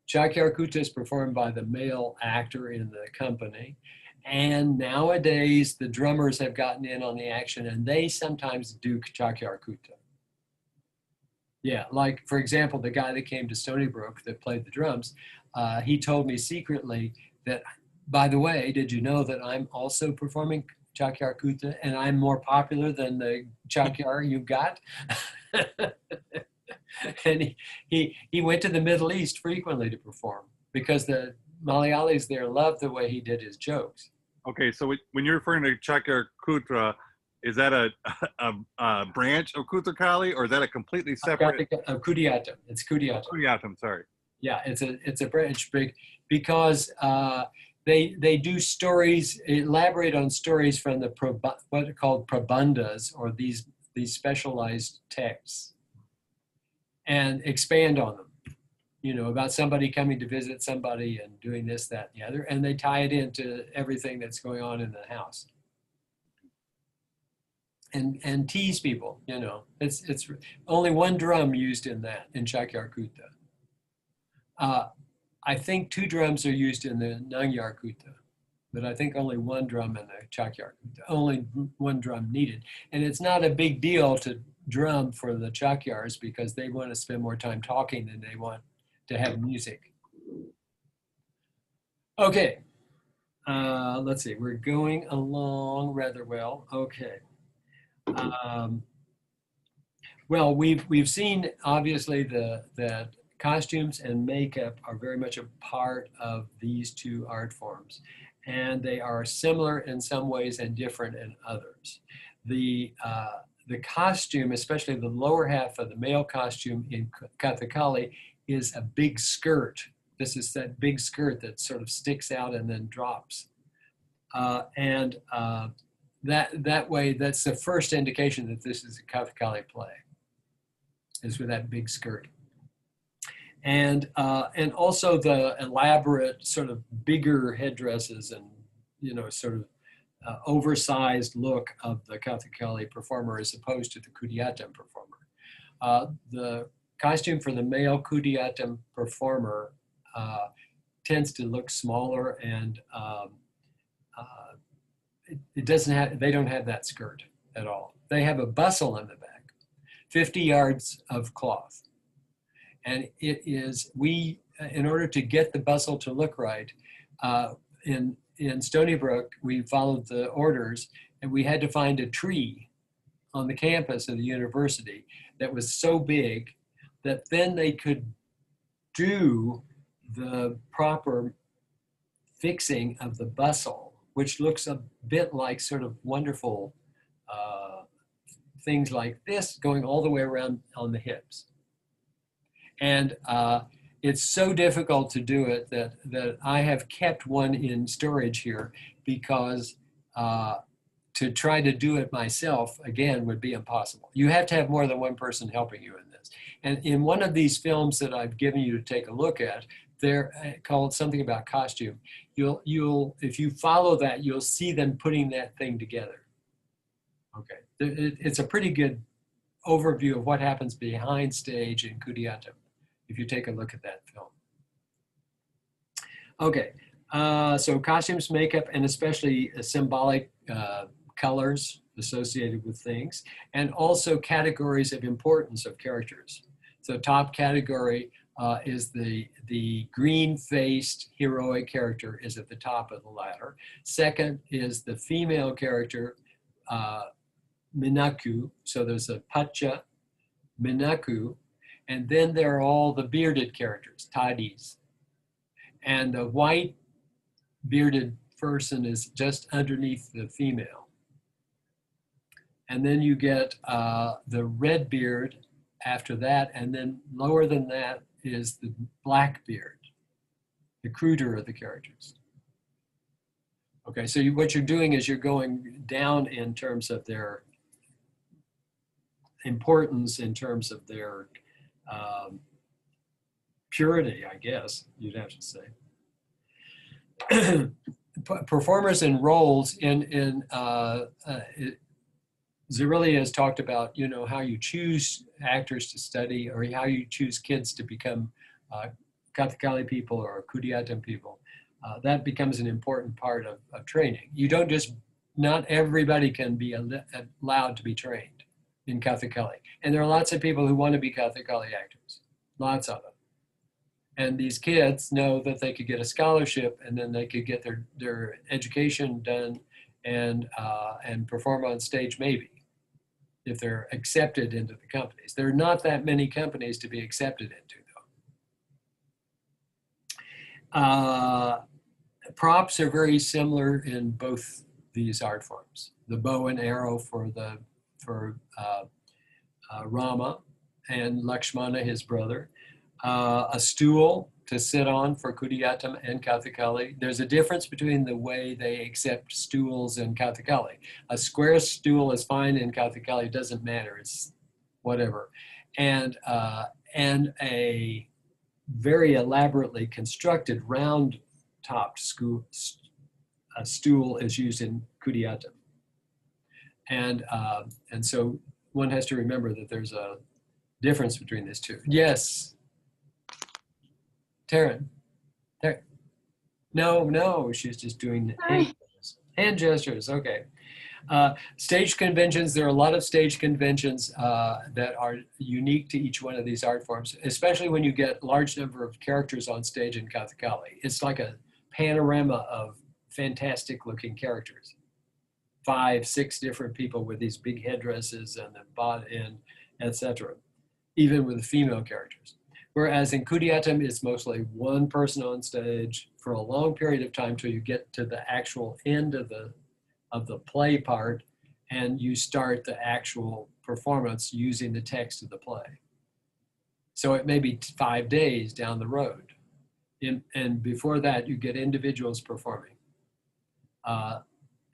Chakyar Kuta is performed by the male actor in the company. And nowadays, the drummers have gotten in on the action, and they sometimes do Chakyar Kuta. Yeah, like, for example, the guy that came to Stony Brook that played the drums, he told me secretly that, by the way, did you know that I'm also performing Chakyar Kuta, and I'm more popular than the Chakyar you got? And he went to the Middle East frequently to perform because the Malayalis there loved the way he did his jokes. Okay, so when you're referring to Chakyar Kutra, is that a branch of Kutakali, or is that a completely separate? Kudiyatam. It's Kudiyatam. Kudiyatam, sorry. Yeah, it's a branch because they do stories, elaborate on stories from the what are called prabandhas, or these specialized texts, and expand on them. You know, about somebody coming to visit somebody and doing this, that, and the other, and they tie it into everything that's going on in the house. And tease people, you know. It's only one drum used in that, in Chakyar Kuta. I think 2 drums are used in the Nanyar Kuta, but I think only 1 drum in the Chakyar Kuta, only 1 drum needed. And it's not a big deal to drum for the Chakyars because they want to spend more time talking than they want to have music. Okay, let's see, we're going along rather well. Okay. Well, we've seen obviously that costumes and makeup are very much a part of these 2 art forms, and they are similar in some ways and different in others. The costume, especially the lower half of the male costume in Kathakali, is a big skirt. This is that big skirt that sort of sticks out and then drops. That way, that's the first indication that this is a Kathakali play, is with that big skirt. And also the elaborate sort of bigger headdresses and, you know, sort of oversized look of the Kathakali performer as opposed to the Kudiyatam performer. The costume for the male Kudiyatam performer tends to look smaller, and it doesn't have, they don't have that skirt at all. They have a bustle in the back, 50 yards of cloth. And it is, in order to get the bustle to look right, in Stony Brook, we followed the orders, and we had to find a tree on the campus of the university that was so big that then they could do the proper fixing of the bustle, which looks a bit like sort of wonderful things like this going all the way around on the hips. And it's so difficult to do it that I have kept one in storage here because to try to do it myself, again, would be impossible. You have to have more than one person helping you in this. And in one of these films that I've given you to take a look at, they're called something about costume. If you follow that, you'll see them putting that thing together. Okay, it's a pretty good overview of what happens behind stage in Kudiyatam, if you take a look at that film. Okay, so costumes, makeup, and especially symbolic colors associated with things, and also categories of importance of characters. So top category is the green-faced heroic character is at the top of the ladder. Second is the female character, Minaku. So there's a Pacha, Minaku, and then there are all the bearded characters, Tadis. And the white bearded person is just underneath the female. And then you get the red beard after that, and then lower than that is the black beard, the cruder of the characters. Okay, so what you're doing is you're going down in terms of their importance in terms of their purity, I guess you'd have to say. Performers and roles Zerilli has talked about, you know, how you choose actors to study or how you choose kids to become Kathakali people or Kudiatam people. That becomes an important part of training. You don't just, not everybody can be allowed to be trained in Kathakali. And there are lots of people who want to be Kathakali actors, lots of them. And these kids know that they could get a scholarship and then they could get their education done and perform on stage maybe, if they're accepted into the companies. There are not that many companies to be accepted into though. Props are very similar in both these art forms. The bow and arrow for Rama and Lakshmana, his brother. A stool to sit on for Kudiatam and Kathakali. There's a difference between the way they accept stools in Kathakali. A square stool is fine in Kathakali, it doesn't matter, it's whatever. And a very elaborately constructed round-topped stool is used in Kudiatam. And so one has to remember that there's a difference between these two. Yes. Taryn. No, she's just doing hand gestures. Okay. Stage conventions, there are a lot of stage conventions that are unique to each one of these art forms, especially when you get large number of characters on stage in Kathakali. It's like a panorama of fantastic looking characters. 5, 6 different people with these big headdresses and the body and etc. Even with the female characters. Whereas in Kudiatam, it's mostly one person on stage for a long period of time till you get to the actual end of the play part and you start the actual performance using the text of the play. So it may be 5 days down the road. And before that, you get individuals performing.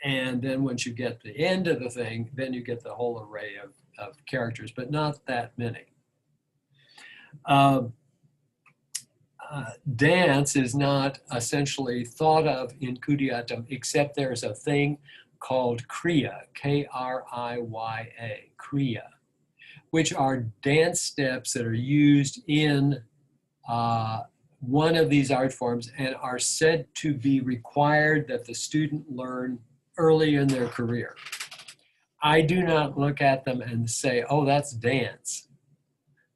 And then once you get the end of the thing, then you get the whole array of characters, but not that many. Dance is not essentially thought of in Kudiatam, except there's a thing called Kriya, K-R-I-Y-A, Kriya, which are dance steps that are used in one of these art forms and are said to be required that the student learn early in their career. I do not look at them and say, oh, that's dance.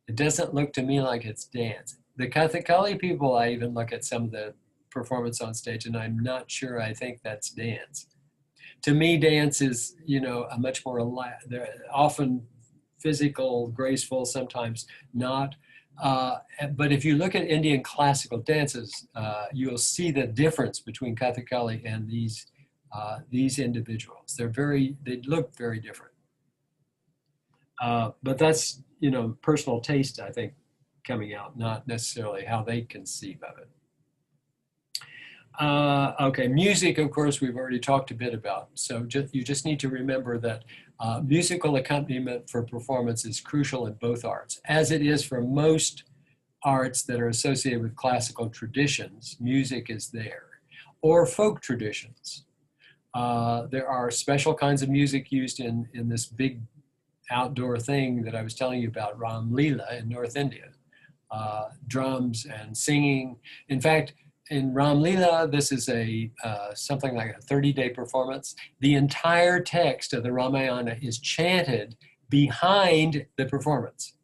It doesn't look to me like it's dance. The Kathakali people, I even look at some of the performance on stage and I'm not sure I think that's dance. To me, dance is, you know, a much more, they're often physical, graceful, sometimes not. But if you look at Indian classical dances, you'll see the difference between Kathakali and these individuals. They look very different. But that's, you know, personal taste, I think, coming out, not necessarily how they conceive of it. Okay, music, of course, we've already talked a bit about. So you just need to remember that musical accompaniment for performance is crucial in both arts, as it is for most arts that are associated with classical traditions. Music is there, or folk traditions. There are special kinds of music used in this big outdoor thing that I was telling you about, Ram Leela in North India. Drums and singing. In fact, in Ram Leela, this is something like a 30-day performance. The entire text of the Ramayana is chanted behind the performance.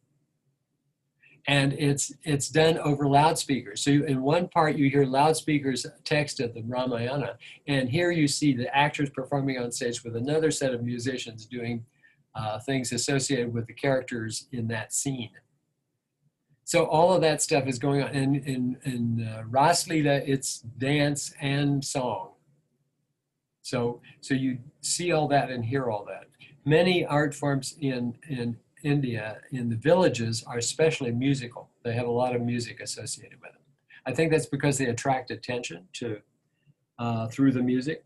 And it's done over loudspeakers. So in one part, you hear loudspeakers text of the Ramayana, and here you see the actors performing on stage with another set of musicians doing things associated with the characters in that scene. So all of that stuff is going on. In Ras Leela, it's dance and song. So you see all that and hear all that. Many art forms in India, in the villages, are especially musical. They have a lot of music associated with them. I think that's because they attract attention through the music.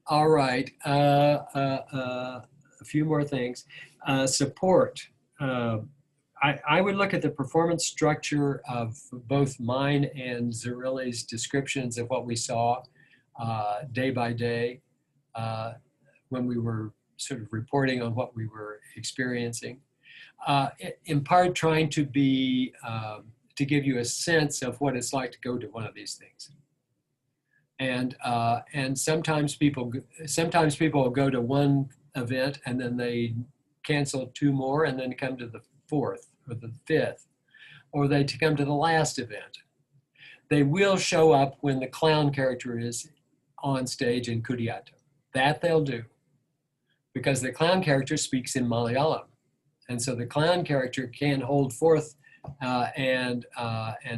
All right, a few more things. Support. I would look at the performance structure of both mine and Zarili's descriptions of what we saw day by day when we were sort of reporting on what we were experiencing. In part trying to be, to give you a sense of what it's like to go to one of these things. And sometimes people will go to one event and then they cancel 2 more and then come to the 4th or the 5th, or they come to the last event. They will show up when the clown character is on stage in Kudiyata. That they'll do, because the clown character speaks in Malayalam. And so the clown character can hold forth and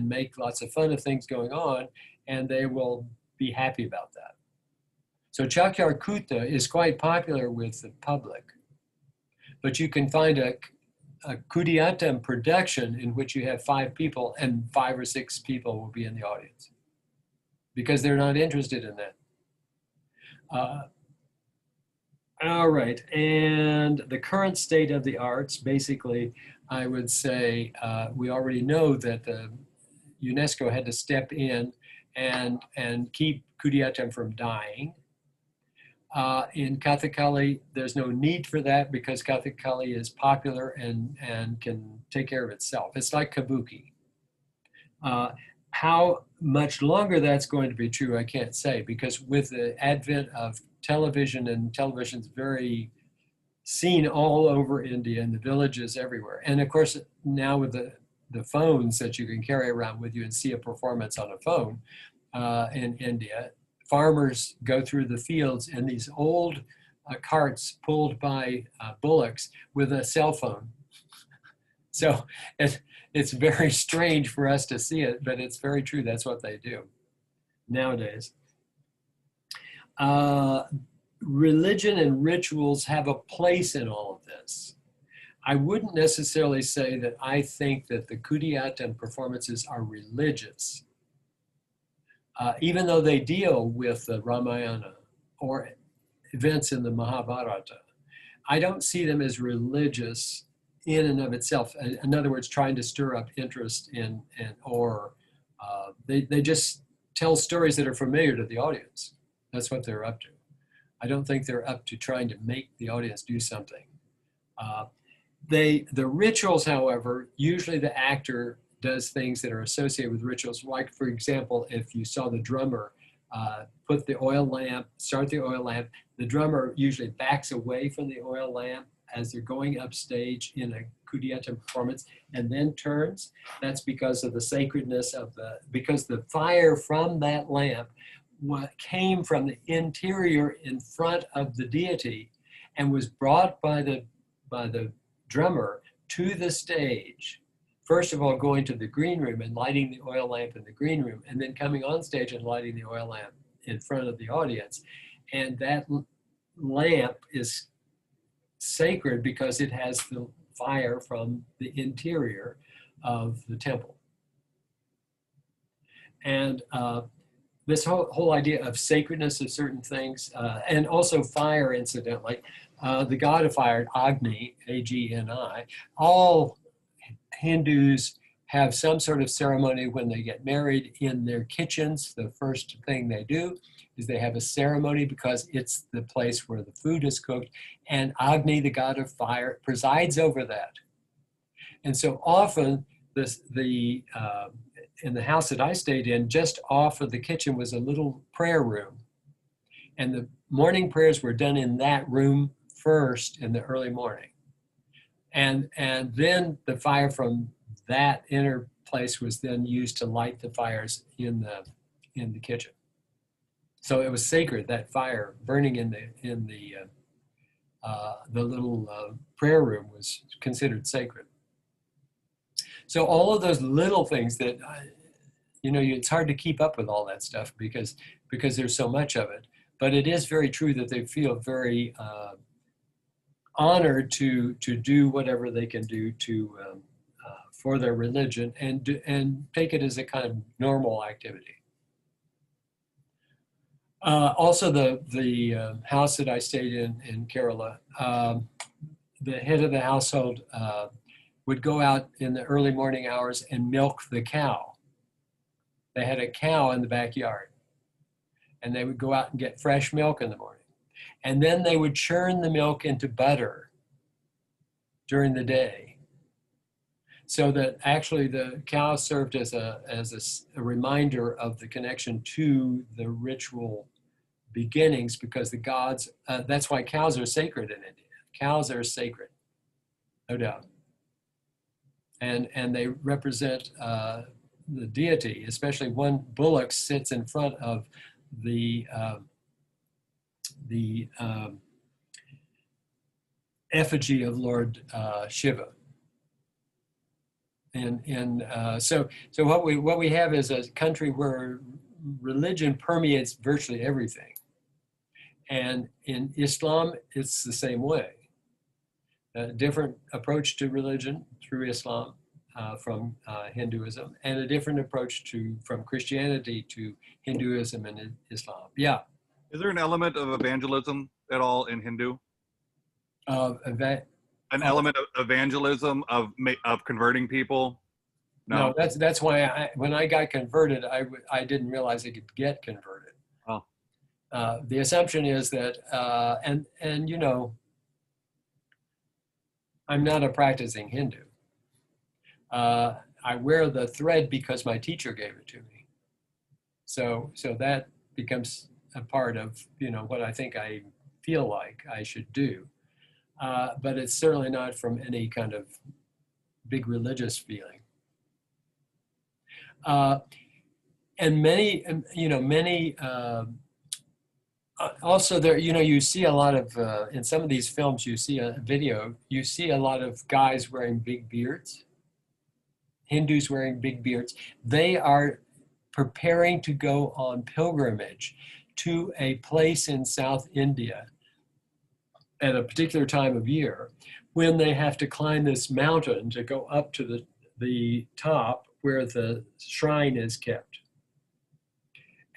make lots of fun of things going on, and they will be happy about that. So Chakyar Kuta is quite popular with the public, but you can find a Kudiyatam production in which you have 5 people and 5 or 6 people will be in the audience because they're not interested in that. All right, and the current state of the arts, basically, I would say we already know that the UNESCO had to step in and keep Kudiyatam from dying. In Kathakali, there's no need for that because Kathakali is popular and can take care of itself. It's like Kabuki. How much longer that's going to be true, I can't say, because with the advent of television, and television's very seen all over India and the villages everywhere. And of course, now with the phones that you can carry around with you and see a performance on a phone in India, farmers go through the fields in these old carts pulled by bullocks with a cell phone. So it's very strange for us to see it, but it's very true. That's what they do nowadays. Religion and rituals have a place in all of this. I wouldn't necessarily say that I think that the Kudiyatam performances are religious. Even though they deal with the Ramayana or events in the Mahabharata, I don't see them as religious in and of itself. In other words, trying to stir up interest in, they just tell stories that are familiar to the audience. That's what they're up to. I don't think they're up to trying to make the audience do something. The rituals, however, usually the actor does things that are associated with rituals. Like, for example, if you saw the drummer put the oil lamp, start the oil lamp, the drummer usually backs away from the oil lamp as they're going upstage in a Kudiyatam performance and then turns. That's because of the sacredness of because the fire from that lamp came from the interior in front of the deity and was brought by the drummer to the stage. First of all, going to the green room and lighting the oil lamp in the green room, and then coming on stage and lighting the oil lamp in front of the audience. And that lamp is sacred because it has the fire from the interior of the temple. And this whole idea of sacredness of certain things, and also fire, incidentally, the god of fire, Agni, A-G-N-I, all Hindus have some sort of ceremony when they get married in their kitchens. The first thing they do is they have a ceremony because it's the place where the food is cooked, and Agni, the god of fire, presides over that. And so often, in the house that I stayed in, just off of the kitchen was a little prayer room. And the morning prayers were done in that room first in the early morning. And then the fire from that inner place was then used to light the fires in the kitchen. So it was sacred. That fire burning in the little prayer room was considered sacred. So all of those little things that it's hard to keep up with all that stuff because there's so much of it. But it is very true that they feel very honored to do whatever they can do to for their religion and take it as a kind of normal activity. Also, the house that I stayed in Kerala, the head of the household would go out in the early morning hours and milk the cow. They had a cow in the backyard, and they would go out and get fresh milk in the morning. And then they would churn the milk into butter during the day, so that actually the cow served as a reminder of the connection to the ritual beginnings, because the gods, that's why cows are sacred in India. Cows are sacred, no doubt. And they represent the deity, especially one bullock sits in front of the effigy of Lord Shiva. And so what we have is a country where religion permeates virtually everything. And in Islam, it's the same way. A different approach to religion through Islam from Hinduism, and a different approach from Christianity to Hinduism and Islam. Yeah. Is there an element of evangelism at all in Hindu? An element of evangelism of converting people? No, that's why when I got converted, I didn't realize I could get converted. Oh. The assumption is that, and you know, I'm not a practicing Hindu. I wear the thread because my teacher gave it to me. So that becomes a part of, you know, what I think I feel like I should do. But it's certainly not from any kind of big religious feeling. And many, you know, also there, you know, you see a lot of, in some of these films, you see a video, you see a lot of guys wearing big beards, Hindus wearing big beards. They are preparing to go on pilgrimage to a place in South India at a particular time of year, when they have to climb this mountain to go up to the top where the shrine is kept.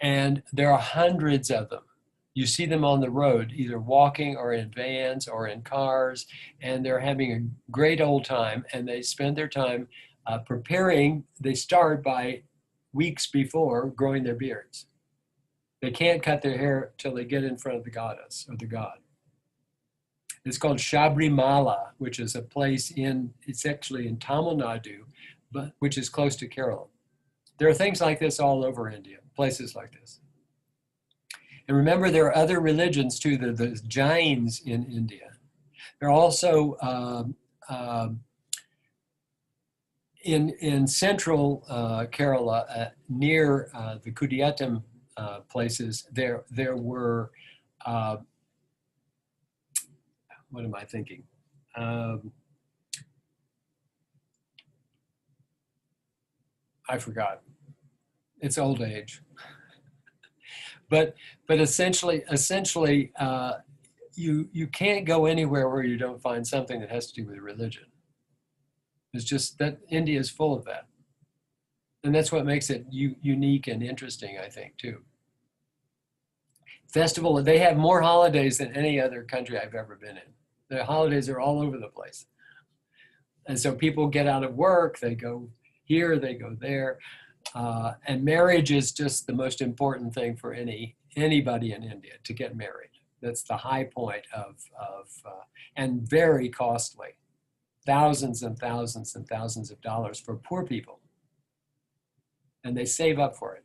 And there are hundreds of them. You see them on the road, either walking or in vans or in cars, and they're having a great old time, and they spend their time preparing. They start by weeks before growing their beards. They can't cut their hair till they get in front of the goddess or the god. It's called Sabrimala, which is a place it's actually in Tamil Nadu, but which is close to Kerala. There are things like this all over India, places like this. And remember, there are other religions too, the Jains in India. There are also, in central Kerala, near the Kudiyatam places, there were, what am I thinking? I forgot. It's old age. But essentially, you can't go anywhere where you don't find something that has to do with religion. It's just that India is full of that. And that's what makes it unique and interesting, I think, too. Festival, they have more holidays than any other country I've ever been in. The holidays are all over the place. And so people get out of work, they go here, they go there. And marriage is just the most important thing for anybody in India, to get married. That's the high point of and very costly. Thousands and thousands and thousands of dollars for poor people. And they save up for it.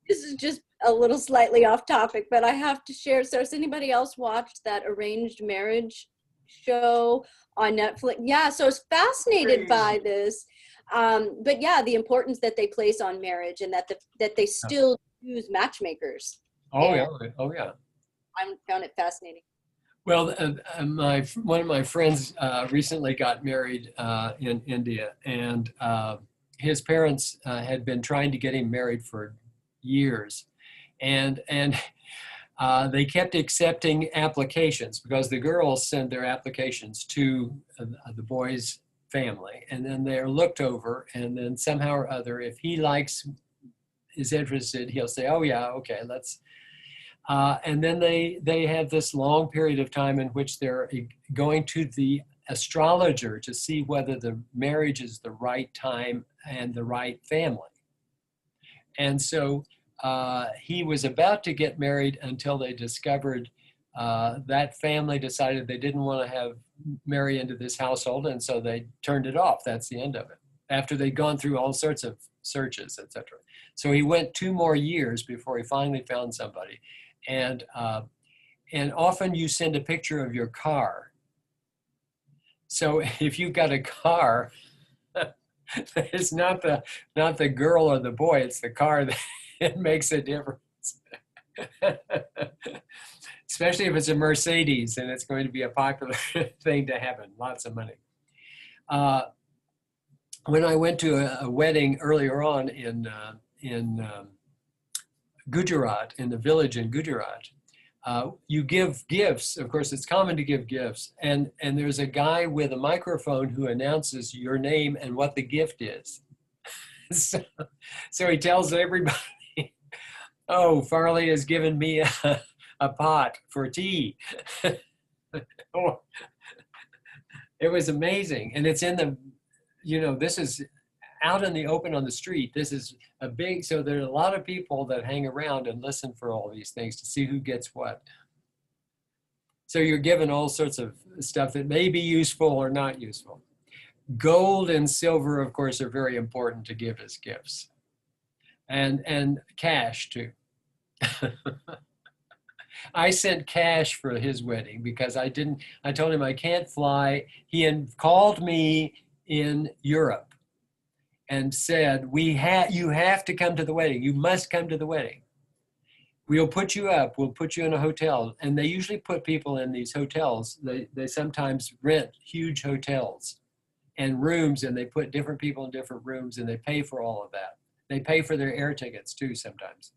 This is just a little slightly off topic, but I have to share. So has anybody else watched that arranged marriage show on Netflix? Yeah, so I was fascinated by this. But yeah, the importance that they place on marriage, and that they still use matchmakers. Oh yeah, oh yeah. I found it fascinating. Well, one of my friends recently got married in India, and his parents had been trying to get him married for years, and they kept accepting applications, because the girls send their applications to the boys' family, and then they're looked over, and then somehow or other, if he is interested, he'll say, oh yeah, okay, let's. And then they have this long period of time in which they're going to the astrologer to see whether the marriage is the right time and the right family. And so he was about to get married until they discovered that family decided they didn't want to marry into this household, and so they turned it off. That's the end of it. After they'd gone through all sorts of searches, etc. So he went 2 more years before he finally found somebody. And often you send a picture of your car. So if you've got a car, it's not the girl or the boy, it's the car that makes a difference. Especially if it's a Mercedes and it's going to be a popular thing to have, and lots of money. When I went to a wedding earlier on in Gujarat, in the village in Gujarat, you give gifts. Of course, it's common to give gifts. And there's a guy with a microphone who announces your name and what the gift is. So he tells everybody, oh, Farley has given me a pot for tea. Oh, it was amazing. And it's in the, this is out in the open on the street. This is a big, so there are a lot of people that hang around and listen for all these things to see who gets what. So you're given all sorts of stuff that may be useful or not useful. Gold and silver, of course, are very important to give as gifts. And cash too. I sent cash for his wedding because I told him I can't fly. He had called me in Europe and said, you have to come to the wedding. You must come to the wedding. We'll put you up. We'll put you in a hotel. And they usually put people in these hotels. They sometimes rent huge hotels and rooms, and they put different people in different rooms, and they pay for all of that. They pay for their air tickets too sometimes.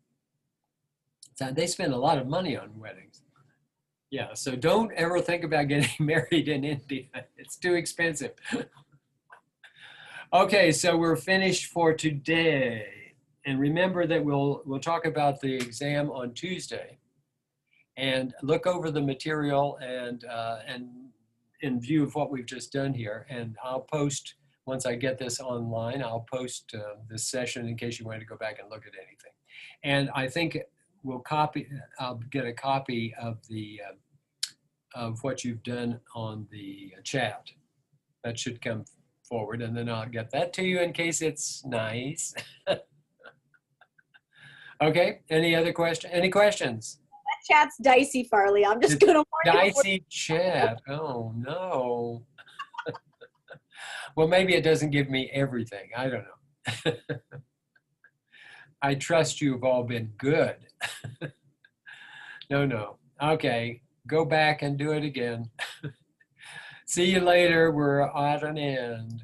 So they spend a lot of money on weddings. Yeah, so don't ever think about getting married in India. It's too expensive. Okay, so we're finished for today. And remember that we'll talk about the exam on Tuesday. And look over the material and in view of what we've just done here. And I'll post, once I get this online, I'll post this session in case you want to go back and look at anything. And I think I'll get a copy of of what you've done on the chat. That should come forward, and then I'll get that to you in case it's nice. Okay, any questions? That chat's dicey, Farley. I'm just gonna warn you. Dicey chat, oh no. Well, maybe it doesn't give me everything, I don't know. I trust you've all been good. No. Okay, go back and do it again. See you later. We're at an end.